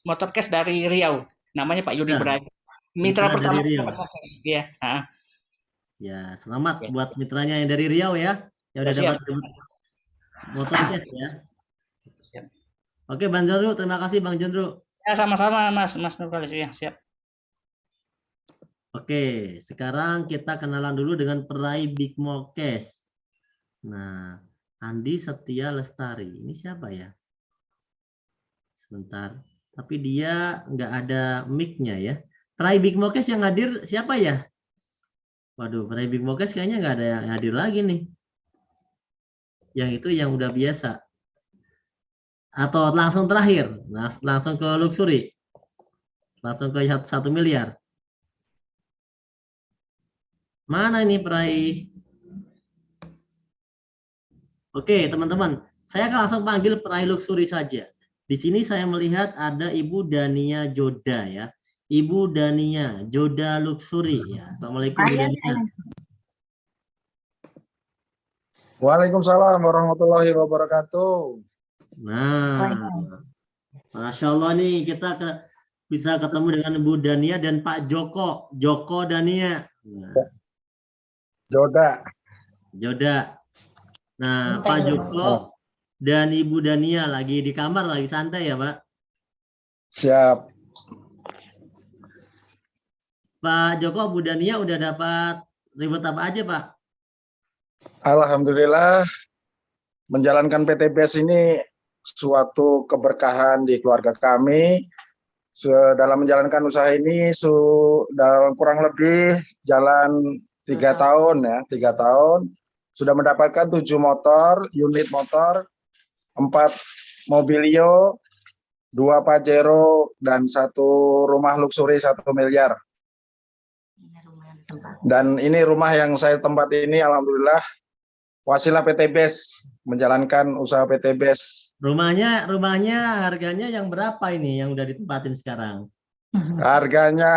motorcase dari Riau. Namanya Pak Yudi Braga. Mitra pertama dari Riau. Iya. Ya, selamat buat mitranya yang dari Riau ya. Yang udah dapat motorcase ya. Siap. Oke, Bang Jondro, terima kasih Bang Jondro. Ya, sama-sama Mas Nurkalis ya, siap. Oke, sekarang kita kenalan dulu dengan peraih Big Mo Cash. Nah, Andi Setia Lestari. Ini siapa ya? Sebentar. Tapi dia nggak ada mic-nya ya. Peraih Big Mo Cash yang hadir siapa ya? Waduh, peraih Big Mo Cash kayaknya nggak ada yang hadir lagi nih. Yang itu yang udah biasa. Atau langsung terakhir, langsung ke Luxury. Langsung ke 1 miliar. Mana ini peraih? Oke, teman-teman. Saya akan langsung panggil peraih Luxury saja. Di sini saya melihat ada Ibu Dania Joda ya. Ibu Dania Joda Luxury ya. Assalamualaikum Bu Dania. Waalaikumsalam warahmatullahi wabarakatuh. Nah, Masya Allah nih kita bisa ketemu dengan Bu Dania dan Pak Joko Dania. Nah. Joda. Nah, Pak Joko dan Ibu Dania lagi di kamar, lagi santai ya, Pak? Siap. Pak Joko, Bu Dania udah dapat ribet apa aja, Pak? Alhamdulillah, menjalankan PTBS ini suatu keberkahan di keluarga kami. Dalam menjalankan usaha ini dalam kurang lebih jalan 3 tahun ya, 3 tahun. Sudah mendapatkan 7 unit motor, 4 Mobilio, 2 Pajero, dan 1 rumah luxury 1 miliar. Dan ini rumah yang saya tempat ini alhamdulillah wasilah PTBS, menjalankan usaha PTBS. Rumahnya harganya yang berapa ini yang udah ditempatin sekarang? Harganya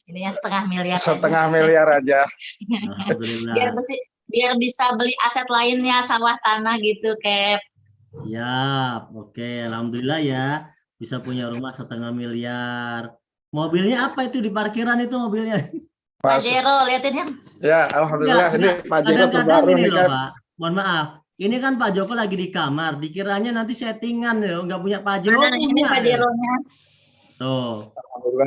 ini yang 1,5 miliar. 1,5 miliar aja. Alhamdulillah. Biar bisa beli aset lainnya, sawah tanah gitu, Kep. Siap, oke, alhamdulillah ya bisa punya rumah 1,5 miliar. Mobilnya apa itu di parkiran itu mobilnya? Pajero, liatin yang. Ya, alhamdulillah ini Pajero terbaru nih kan. Pak. Mohon maaf, ini kan Pak Joko lagi di kamar, dikiranya nanti settingan ya, nggak punya Pajero. Nah, ini Pajeronya. Tuh,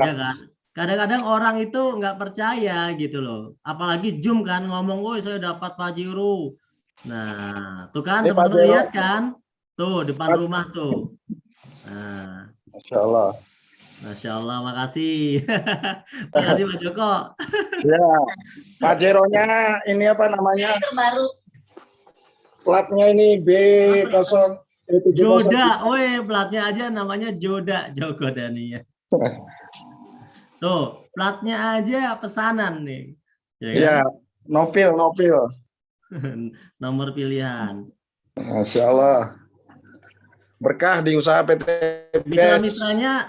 ya kan. Kadang-kadang orang itu nggak percaya gitu loh. Apalagi Zoom kan ngomong, "Oh, saya dapat Pajero." Nah, tuh kan teman-teman lihat kan? Tuh depan rumah tuh. Nah, Masya Allah. Masya Allah, makasih. Makasih Pak Joko. Ya, Pajeronya ini apa namanya? Itu baru. Platnya ini B0. Joda, platnya aja namanya Joda, Joko Dania. Tuh, platnya aja pesanan nih. Ya, kan? Nopil. Nomor pilihan. Masya Allah. berkah di usaha PTBS.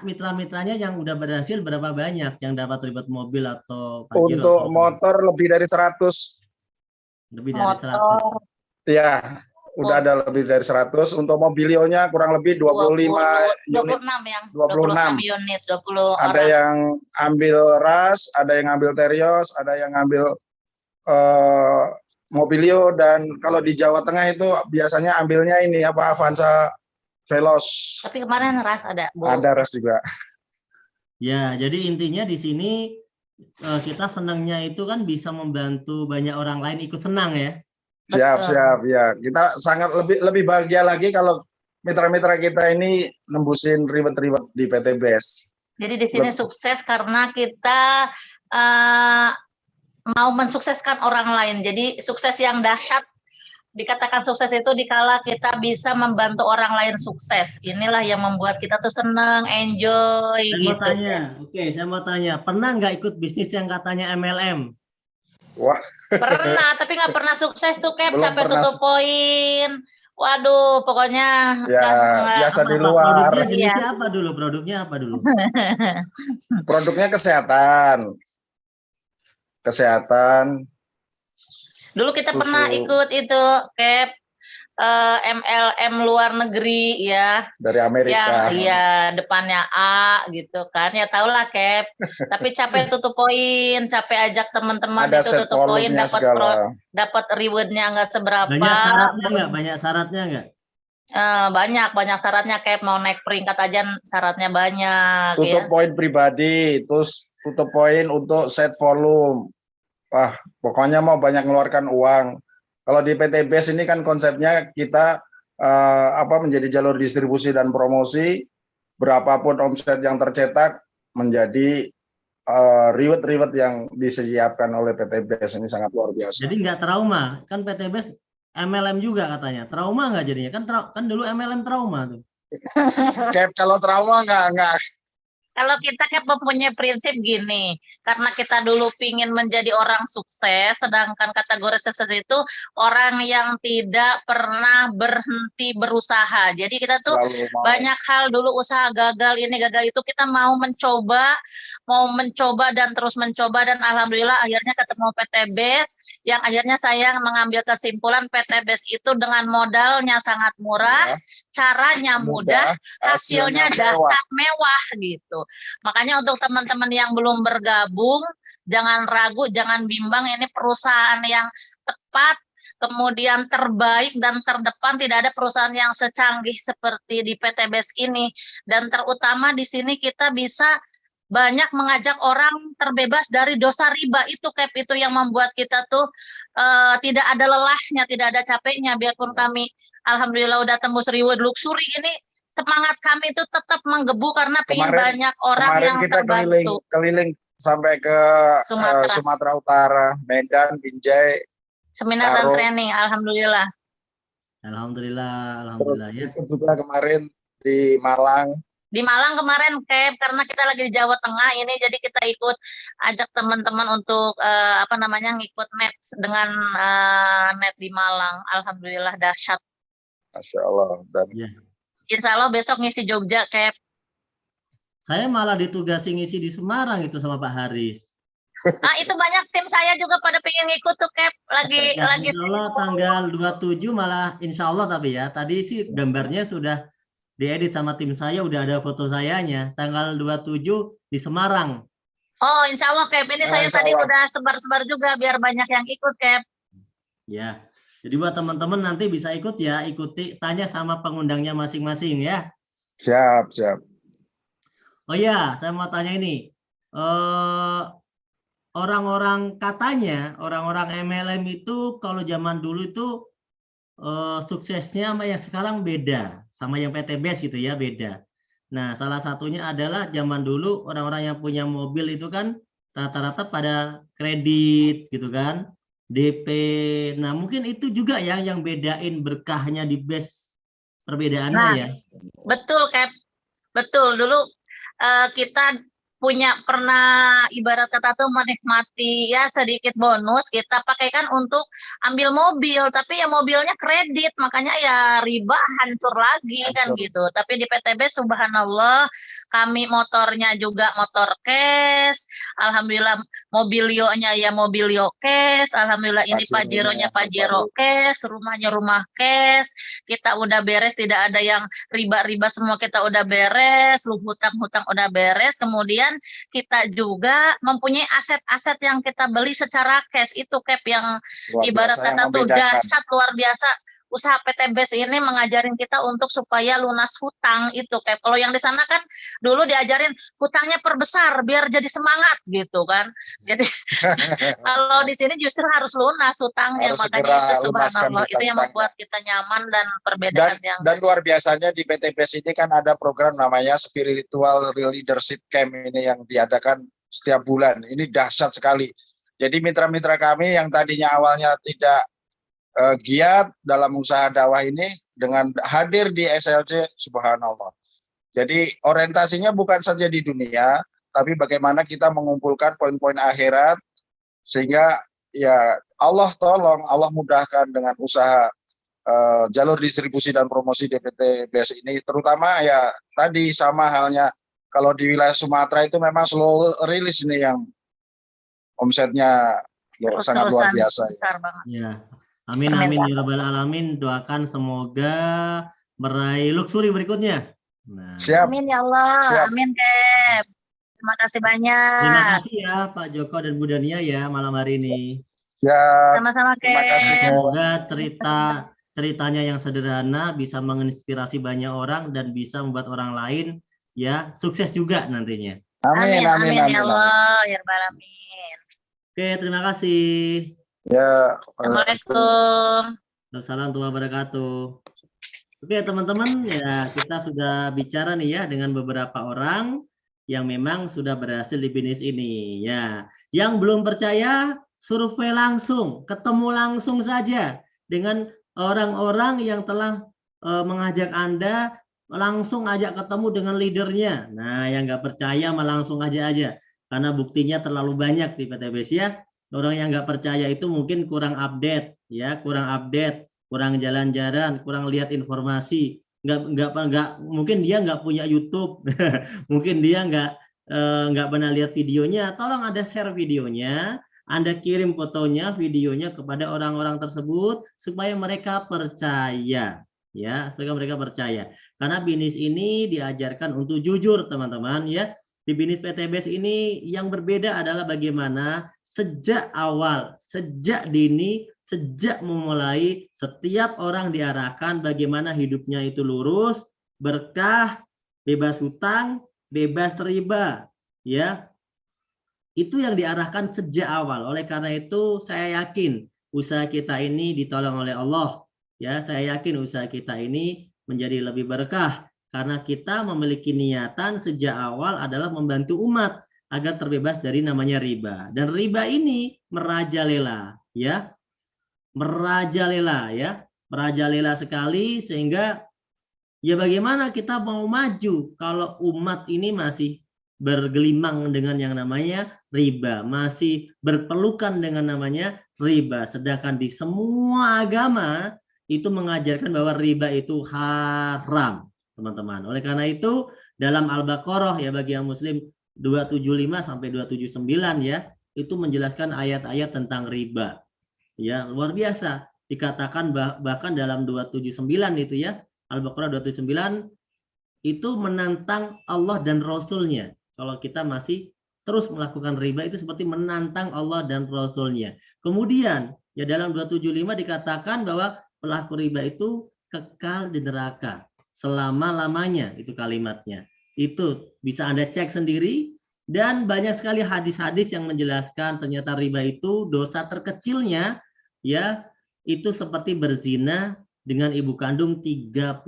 Mitra-mitranya yang udah berhasil berapa banyak yang dapat ribet mobil atau Pajero Untuk atau motor lebih dari 100. lebih dari 100? Motor Ya, udah ada lebih dari 100. Untuk mobilionya kurang lebih 25 unit. 26 yang 26 unit, 20 Ada orang. yang ambil ras, ada yang ambil Terios, ada yang ambil Mobilio, dan kalau di Jawa Tengah itu biasanya ambilnya ini apa Avanza Veloz. Tapi kemarin ras ada, Bu. Ada ras juga. Ya, jadi intinya di sini kita senangnya itu kan bisa membantu banyak orang lain ikut senang ya. Siap, Betul. siap ya. Kita sangat lebih bahagia lagi kalau mitra-mitra kita ini nembusin ribet-ribet di PTBS. Jadi di sini sukses karena kita mau mensukseskan orang lain. Jadi sukses yang dahsyat, dikatakan sukses itu dikala kita bisa membantu orang lain sukses. Inilah yang membuat kita tuh seneng, enjoy gitu. Saya mau tanya, pernah nggak ikut bisnis yang katanya MLM? Wah, Pernah, tapi nggak pernah sukses tuh, Cap. Belum Sampai pernah. tutup poin. Waduh, pokoknya ya biasa di luar. Produknya jenisnya apa dulu? Produknya apa dulu? Produknya kesehatan. Dulu kita Susu. pernah ikut itu, Cap, MLM luar negeri ya. Dari Amerika. Yang iya depannya A gitu kan. Ya tau lah, Cap. Tapi capek tutup poin, capek ajak teman-teman Ada itu set tutup poin, volumenya segala. dapat rewardnya nggak seberapa. Banyak syaratnya nggak? Banyak syaratnya nggak? Banyak syaratnya, Cap. Mau naik peringkat aja syaratnya banyak. Tutup Ya. poin pribadi, terus tutup poin untuk set volume. Wah, pokoknya mau banyak ngeluarkan uang. Kalau di PTBS ini kan konsepnya kita menjadi jalur distribusi dan promosi, berapapun omset yang tercetak menjadi reward yang disiapkan oleh PTBS ini sangat luar biasa. Jadi nggak trauma, kan PTBS MLM juga katanya. Trauma nggak jadinya? Kan dulu MLM trauma tuh. Cap, kalau trauma nggak. Kalau kita kan mempunyai prinsip gini, karena kita dulu pingin menjadi orang sukses, sedangkan kategori sukses itu orang yang tidak pernah berhenti berusaha. Jadi kita tuh banyak hal dulu usaha gagal ini gagal itu, kita mau mencoba dan terus mencoba, dan alhamdulillah akhirnya ketemu PTBS yang akhirnya saya mengambil kesimpulan PTBS itu dengan modalnya sangat murah, caranya mudah, hasilnya dahsyat mewah gitu. Makanya untuk teman-teman yang belum bergabung, jangan ragu, jangan bimbang, ini perusahaan yang tepat, kemudian terbaik dan terdepan. Tidak ada perusahaan yang secanggih seperti di PTBS ini. Dan terutama di sini kita bisa banyak mengajak orang terbebas dari dosa riba itu, Cap, itu yang membuat kita tuh tidak ada lelahnya, tidak ada capeknya. Biarpun kami alhamdulillah udah tembus reward luxury ini, semangat kami itu tetap menggebu karena pengen banyak orang yang kita terbantu. keliling sampai ke Sumatera Utara, Medan, Binjai, seminar dan training, alhamdulillah. Alhamdulillah Terus ya. itu juga kemarin di Malang. Di Malang kemarin, Cap, karena kita lagi di Jawa Tengah ini, jadi kita ikut ajak teman-teman untuk ngikut net dengan net di Malang. Alhamdulillah dahsyat. Masya Allah. Dan Insya Allah besok ngisi Jogja, Cap. Saya malah ditugasi ngisi di Semarang itu sama Pak Haris. Itu banyak tim saya juga pada pengen ngikut tuh, Cap. Lagi Insya Allah tanggal 27 malah insya Allah, tapi ya tadi sih gambarnya sudah diedit sama tim saya, udah ada foto sayanya. Tanggal 27 di Semarang. Oh, insya Allah, Cap. Ini saya tadi udah sebar-sebar juga biar banyak yang ikut, Cap. Ya, jadi buat teman-teman nanti bisa ikut ya, ikuti, tanya sama pengundangnya masing-masing ya. Siap. Oh ya, saya mau tanya ini. Orang-orang MLM itu kalau zaman dulu itu suksesnya sama yang sekarang beda, sama yang PTBS gitu ya, beda. Nah, salah satunya adalah zaman dulu orang-orang yang punya mobil itu kan rata-rata pada kredit gitu kan, DP. Nah, mungkin itu juga yang bedain berkahnya di BES, perbedaannya ya. Betul, Cap. Betul. Dulu kita pernah ibarat kata tuh menikmati ya sedikit bonus, kita pakaikan untuk ambil mobil, tapi ya mobilnya kredit, makanya ya riba hancur lagi kan Hancur. gitu. Tapi di PTB subhanallah kami motornya juga motor cash, alhamdulillah mobilionya ya mobilio cash, alhamdulillah ini Pajeronya Pajero-nya Pajero cash, rumahnya rumah cash, kita udah beres, tidak ada yang riba-riba, semua kita udah beres, lu hutang-hutang udah beres. Kemudian kita juga mempunyai aset-aset yang kita beli secara cash, itu Cap yang Luar ibarat biasa yang kata tuh membedakan. dahsyat luar biasa. Usaha PTBS ini mengajarin kita untuk supaya lunas hutang itu Cap. Kalau yang di sana kan dulu diajarin hutangnya perbesar biar jadi semangat gitu kan. Jadi kalau di sini justru harus lunas hutangnya, Harus makanya segera itu lunaskan subhanallah itu yang hutang-hutangnya. membuat kita nyaman dan perbedaan yang Dan luar biasanya di PTBS ini kan ada program namanya Spiritual Leadership Camp ini yang diadakan setiap bulan. Ini dahsyat sekali. Jadi mitra-mitra kami yang tadinya awalnya tidak giat dalam usaha dakwah ini dengan hadir di SLC, subhanallah. Jadi orientasinya bukan saja di dunia, tapi bagaimana kita mengumpulkan poin-poin akhirat sehingga ya Allah tolong, Allah mudahkan dengan usaha jalur distribusi dan promosi DPTBS ini, terutama ya tadi sama halnya kalau di wilayah Sumatera itu memang slow release ini yang omsetnya sangat luar biasa. besar banget. Ya. Amin amin ya rabbal alamin. Doakan semoga meraih luxury berikutnya. Nah, Siap. Amin ya Allah, Siap. amin Cap. Terima kasih banyak. terima kasih ya Pak Joko dan Bu Dania ya malam hari ini. Ya, Sama-sama terima kasih. Cap. Semoga ceritanya yang sederhana bisa menginspirasi banyak orang dan bisa membuat orang lain ya sukses juga nantinya. Amin, amin, ya amin. Allah, ya Rabbal alamin. Oke, terima kasih. Ya, Assalamualaikum. Assalamualaikum warahmatullahi wabarakatuh. Oke teman-teman, ya kita sudah bicara nih ya dengan beberapa orang yang memang sudah berhasil di bisnis ini. Ya, yang belum percaya survei langsung, ketemu langsung saja dengan orang-orang yang telah mengajak Anda, langsung ajak ketemu dengan leadernya. Nah, yang nggak percaya mah langsung aja, karena buktinya terlalu banyak di PTBS ya. Orang yang nggak percaya itu mungkin kurang update, ya, kurang jalan-jalan, kurang lihat informasi, nggak mungkin dia nggak punya YouTube, mungkin dia nggak pernah lihat videonya. Tolong Anda share videonya, Anda kirim fotonya, videonya kepada orang-orang tersebut supaya mereka percaya, ya, supaya mereka percaya. Karena bisnis ini diajarkan untuk jujur, teman-teman, ya. Di bisnis PTBS ini yang berbeda adalah bagaimana sejak awal, sejak dini, sejak memulai, setiap orang diarahkan bagaimana hidupnya itu lurus, berkah, bebas hutang, bebas riba, ya. Itu yang diarahkan sejak awal. Oleh karena itu saya yakin usaha kita ini ditolong oleh Allah, ya. Saya yakin usaha kita ini menjadi lebih berkah karena kita memiliki niatan sejak awal adalah membantu umat agar terbebas dari namanya riba. Dan riba ini merajalela, ya. Merajalela, ya. Merajalela sekali sehingga ya bagaimana kita mau maju kalau umat ini masih bergelimang dengan yang namanya riba, masih berpelukan dengan namanya riba. Sedangkan di semua agama itu mengajarkan bahwa riba itu haram, teman-teman. Oleh karena itu dalam Al-Baqarah ya bagi yang muslim 275 sampai 279 ya, itu menjelaskan ayat-ayat tentang riba. Ya, luar biasa. Dikatakan bahkan dalam 279 itu ya, Al-Baqarah 279 itu menantang Allah dan Rasul-Nya. Kalau kita masih terus melakukan riba itu seperti menantang Allah dan Rasul-Nya. Kemudian ya dalam 275 dikatakan bahwa pelaku riba itu kekal di neraka selama-lamanya, itu kalimatnya. Itu bisa Anda cek sendiri dan banyak sekali hadis-hadis yang menjelaskan ternyata riba itu dosa terkecilnya ya itu seperti berzina dengan ibu kandung 36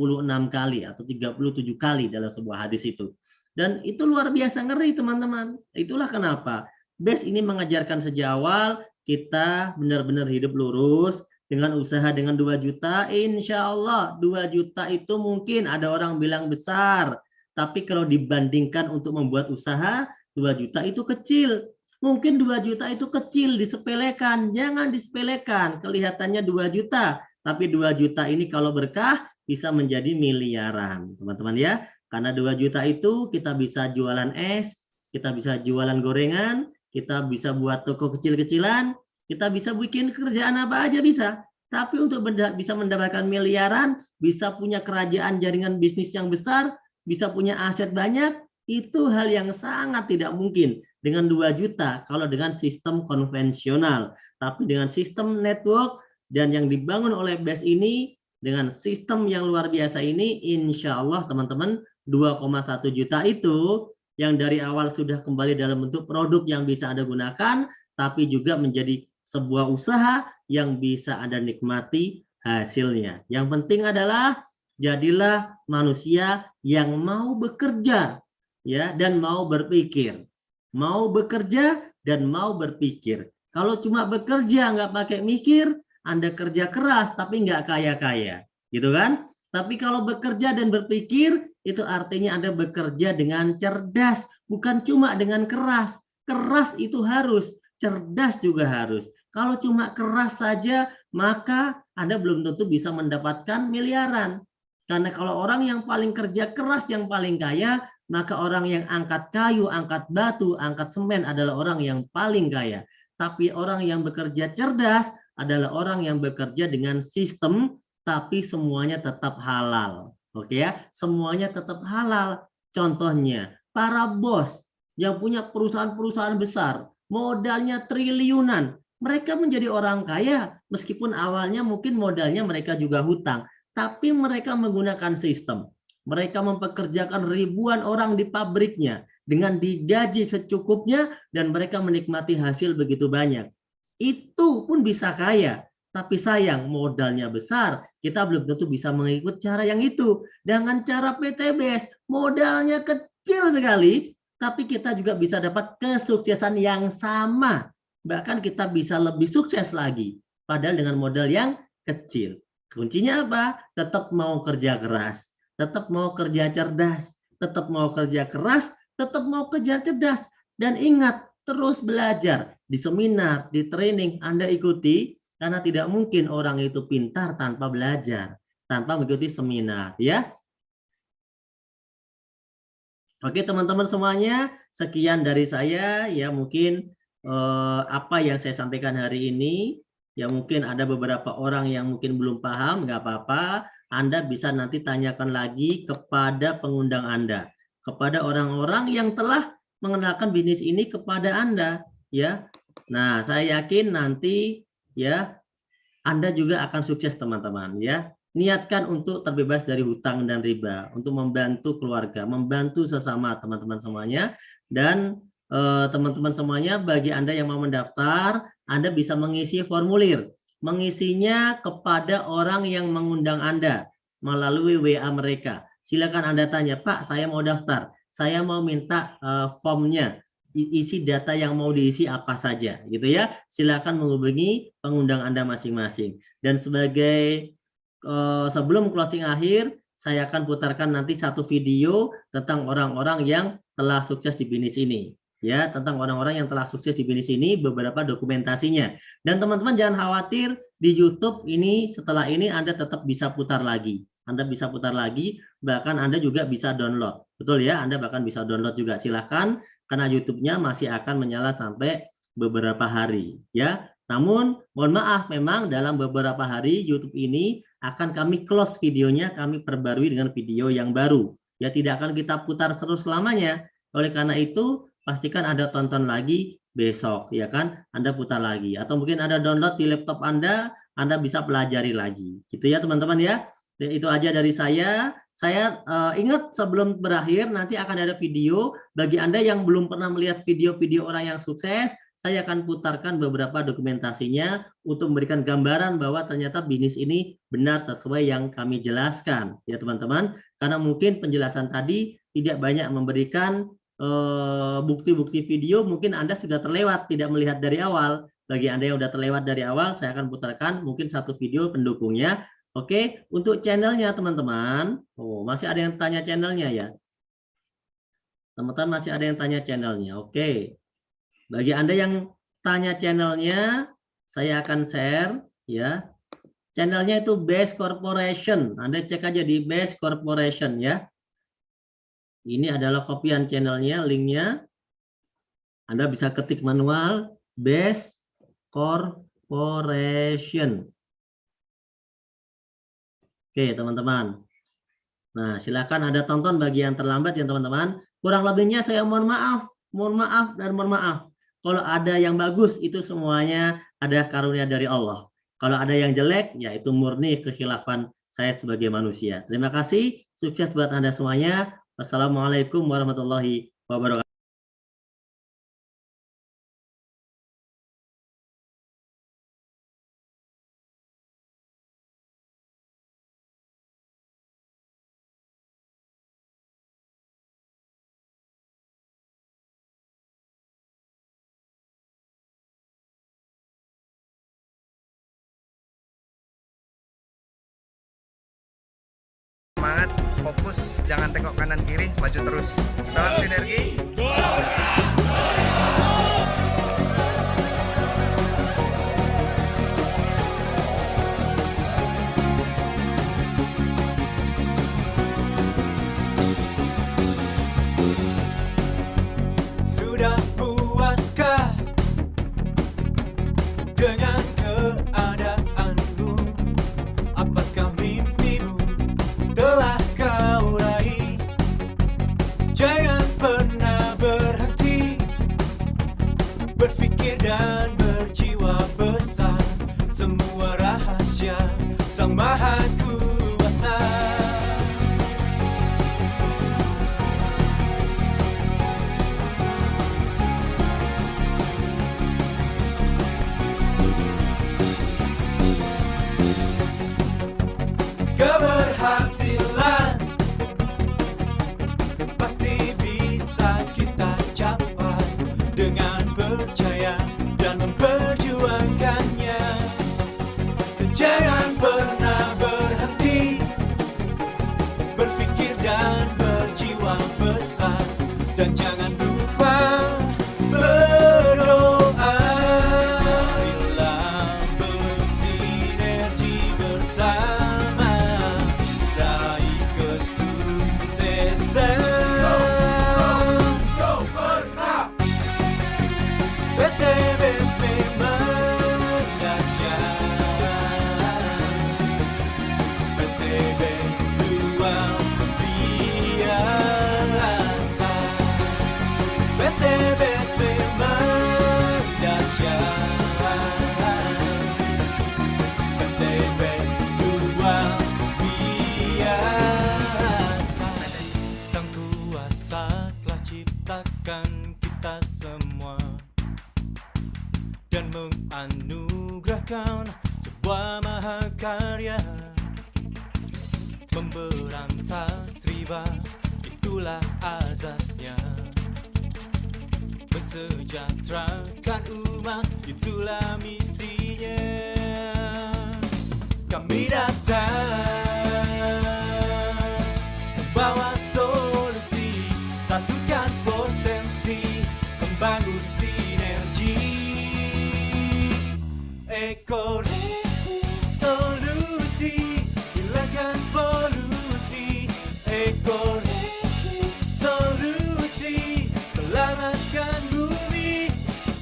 kali atau 37 kali dalam sebuah hadis itu. Dan itu luar biasa ngeri teman-teman. Itulah kenapa BES ini mengajarkan sejak awal kita benar-benar hidup lurus dengan usaha dengan 2 juta. Insya Allah 2 juta itu mungkin ada orang bilang besar. Tapi kalau dibandingkan untuk membuat usaha 2 juta itu kecil. Mungkin 2 juta itu kecil, disepelekan. Jangan disepelekan. Kelihatannya 2 juta. Tapi 2 juta ini kalau berkah bisa menjadi miliaran. Teman-teman ya. Karena 2 juta itu kita bisa jualan es, kita bisa jualan gorengan, kita bisa buat toko kecil-kecilan, kita bisa bikin kerjaan apa aja bisa. Tapi untuk bisa mendapatkan miliaran, bisa punya kerajaan jaringan bisnis yang besar, bisa punya aset banyak, itu hal yang sangat tidak mungkin dengan 2 juta kalau dengan sistem konvensional. Tapi dengan sistem network dan yang dibangun oleh BES ini, dengan sistem yang luar biasa ini, insya Allah teman-teman 2,1 juta itu yang dari awal sudah kembali dalam bentuk produk yang bisa Anda gunakan, tapi juga menjadi sebuah usaha yang bisa Anda nikmati hasilnya. Yang penting adalah jadilah manusia yang mau bekerja ya dan mau berpikir. Mau bekerja dan mau berpikir. Kalau cuma bekerja nggak pakai mikir, Anda kerja keras tapi nggak kaya-kaya, gitu kan? Tapi kalau bekerja dan berpikir, itu artinya Anda bekerja dengan cerdas, bukan cuma dengan keras. Keras itu harus, cerdas juga harus. Kalau cuma keras saja, maka Anda belum tentu bisa mendapatkan miliaran. Karena kalau orang yang paling kerja keras, yang paling kaya, maka orang yang angkat kayu, angkat batu, angkat semen adalah orang yang paling kaya. Tapi orang yang bekerja cerdas adalah orang yang bekerja dengan sistem, tapi semuanya tetap halal. Oke ya, semuanya tetap halal. Contohnya, para bos yang punya perusahaan-perusahaan besar, modalnya triliunan, mereka menjadi orang kaya, meskipun awalnya mungkin modalnya mereka juga hutang, tapi mereka menggunakan sistem. Mereka mempekerjakan ribuan orang di pabriknya dengan digaji secukupnya dan mereka menikmati hasil begitu banyak. Itu pun bisa kaya. Tapi sayang modalnya besar, kita belum tentu bisa mengikut cara yang itu. Dengan cara PTBS, modalnya kecil sekali, tapi kita juga bisa dapat kesuksesan yang sama. Bahkan kita bisa lebih sukses lagi, padahal dengan modal yang kecil. Kuncinya apa? Tetap mau kerja keras, tetap mau kerja cerdas, tetap mau kerja keras, tetap mau kerja cerdas. Dan ingat, terus belajar. Di seminar, di training Anda ikuti, karena tidak mungkin orang itu pintar tanpa belajar, tanpa mengikuti seminar, ya. Oke, teman-teman semuanya, sekian dari saya. Ya, mungkin apa yang saya sampaikan hari ini, ya mungkin ada beberapa orang yang mungkin belum paham, nggak apa-apa. Anda bisa nanti tanyakan lagi kepada pengundang Anda, kepada orang-orang yang telah mengenalkan bisnis ini kepada Anda, ya. Nah, saya yakin nanti ya Anda juga akan sukses teman-teman ya. Niatkan untuk terbebas dari hutang dan riba, untuk membantu keluarga, membantu sesama teman-teman semuanya. Dan teman-teman semuanya, bagi Anda yang mau mendaftar, Anda bisa mengisi formulir. Mengisinya kepada orang yang mengundang Anda melalui WA mereka. Silakan Anda tanya, Pak, saya mau daftar, saya mau minta formnya. Isi data yang mau diisi apa saja gitu ya, silakan menghubungi pengundang Anda masing-masing. Dan sebagai sebelum closing akhir, saya akan putarkan nanti satu video tentang orang-orang yang telah sukses di bisnis ini ya, tentang orang-orang yang telah sukses di bisnis ini, beberapa dokumentasinya. Dan teman-teman jangan khawatir, di YouTube ini setelah ini Anda tetap bisa putar lagi. Anda bisa putar lagi, bahkan Anda juga bisa download. Betul ya, Anda bahkan bisa download juga, silahkan. Karena YouTube-nya masih akan menyala sampai beberapa hari ya. Namun mohon maaf, memang dalam beberapa hari YouTube ini akan kami close videonya, kami perbarui dengan video yang baru. Ya, tidak akan kita putar terus selamanya. Oleh karena itu pastikan Anda tonton lagi besok ya kan, Anda putar lagi, atau mungkin Anda download di laptop Anda bisa pelajari lagi. Gitu ya teman-teman ya. Itu aja dari saya. Saya ingat sebelum berakhir nanti akan ada video bagi Anda yang belum pernah melihat video-video orang yang sukses. Saya akan putarkan beberapa dokumentasinya untuk memberikan gambaran bahwa ternyata bisnis ini benar sesuai yang kami jelaskan ya teman-teman. Karena mungkin penjelasan tadi tidak banyak memberikan bukti-bukti video, mungkin Anda sudah terlewat, tidak melihat dari awal. Bagi Anda yang sudah terlewat dari awal, saya akan putarkan mungkin satu video pendukungnya. Oke, untuk channelnya teman-teman, masih ada yang tanya channelnya ya. Teman-teman masih ada yang tanya channelnya. Oke. Bagi Anda yang tanya channelnya, saya akan share ya. Channelnya itu Base Corporation. Anda cek aja di Base Corporation ya. Ini adalah kopian channelnya, linknya. Anda bisa ketik manual Base Corporation. Oke, teman-teman. Nah, silakan Anda tonton bagi yang terlambat ya, teman-teman. Kurang lebihnya saya mohon maaf, dan mohon maaf. Kalau ada yang bagus, itu semuanya ada karunia dari Allah. Kalau ada yang jelek, ya itu murni kekhilafan saya sebagai manusia. Terima kasih, sukses buat Anda semuanya. Wassalamualaikum warahmatullahi wabarakatuh. Semangat, fokus, jangan tengok kanan kiri, maju terus. Salam sinergi. Sudah puaskah dengan keadaanmu? Apakah mimpimu telah kau raih? Jangan pernah berhenti berpikir dan berjiwa besar. Semua rahasia Sang Maha Kuasa. Keberhasilan pasti bisa kita capai dengan percaya dan memperjuangkannya. Jangan pernah berhenti berpikir dan berjiwa besar, dan jangan lupa berdoa. Marilah bersinergi bersama raih kesuksesan. PTBS memang dahsyat. PTBS luar biasa. PTBS memang dahsyat. PTBS luar biasa. Sang Kuasa telah ciptakan kita semua dan menganugerahkan sebuah mahakarya. Memberantas riba, itulah azasnya. Mensejahterakan umat, itulah misinya. Kami datang membawa solusi, satukan potensi, membangun sinergi. Ekor solusi, hilangkan polusi. Ekor solusi, selamatkan bumi.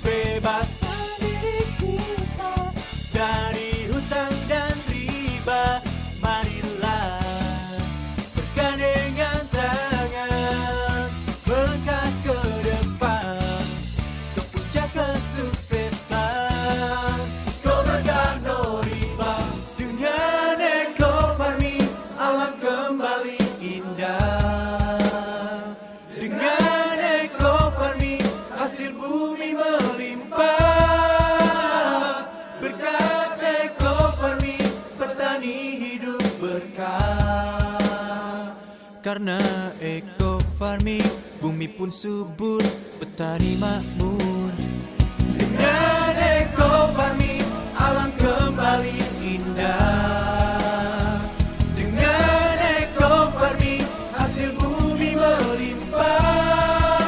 Bebaskan diri kita dari hutang dan riba. Marilah bergandengan tangan, melangkah ke depan, ke puncak kesuksesan. Komerdan no riba, dengan Eco Farming alam kembali indah. Dengan Eco Farming hasil bumi melimpah. Berkat Eco Farming petani hidup berkah. Karena Eco Farming bumi pun subur, petani makmur. Dengan Eco Farming alam kembali indah. Dengan Eco Farming hasil bumi melimpah.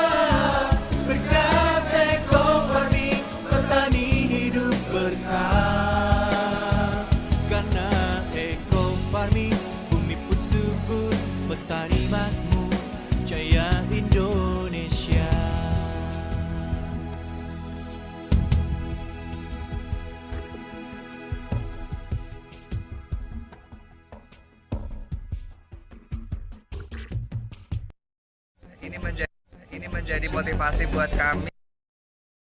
Ini menjadi motivasi buat kami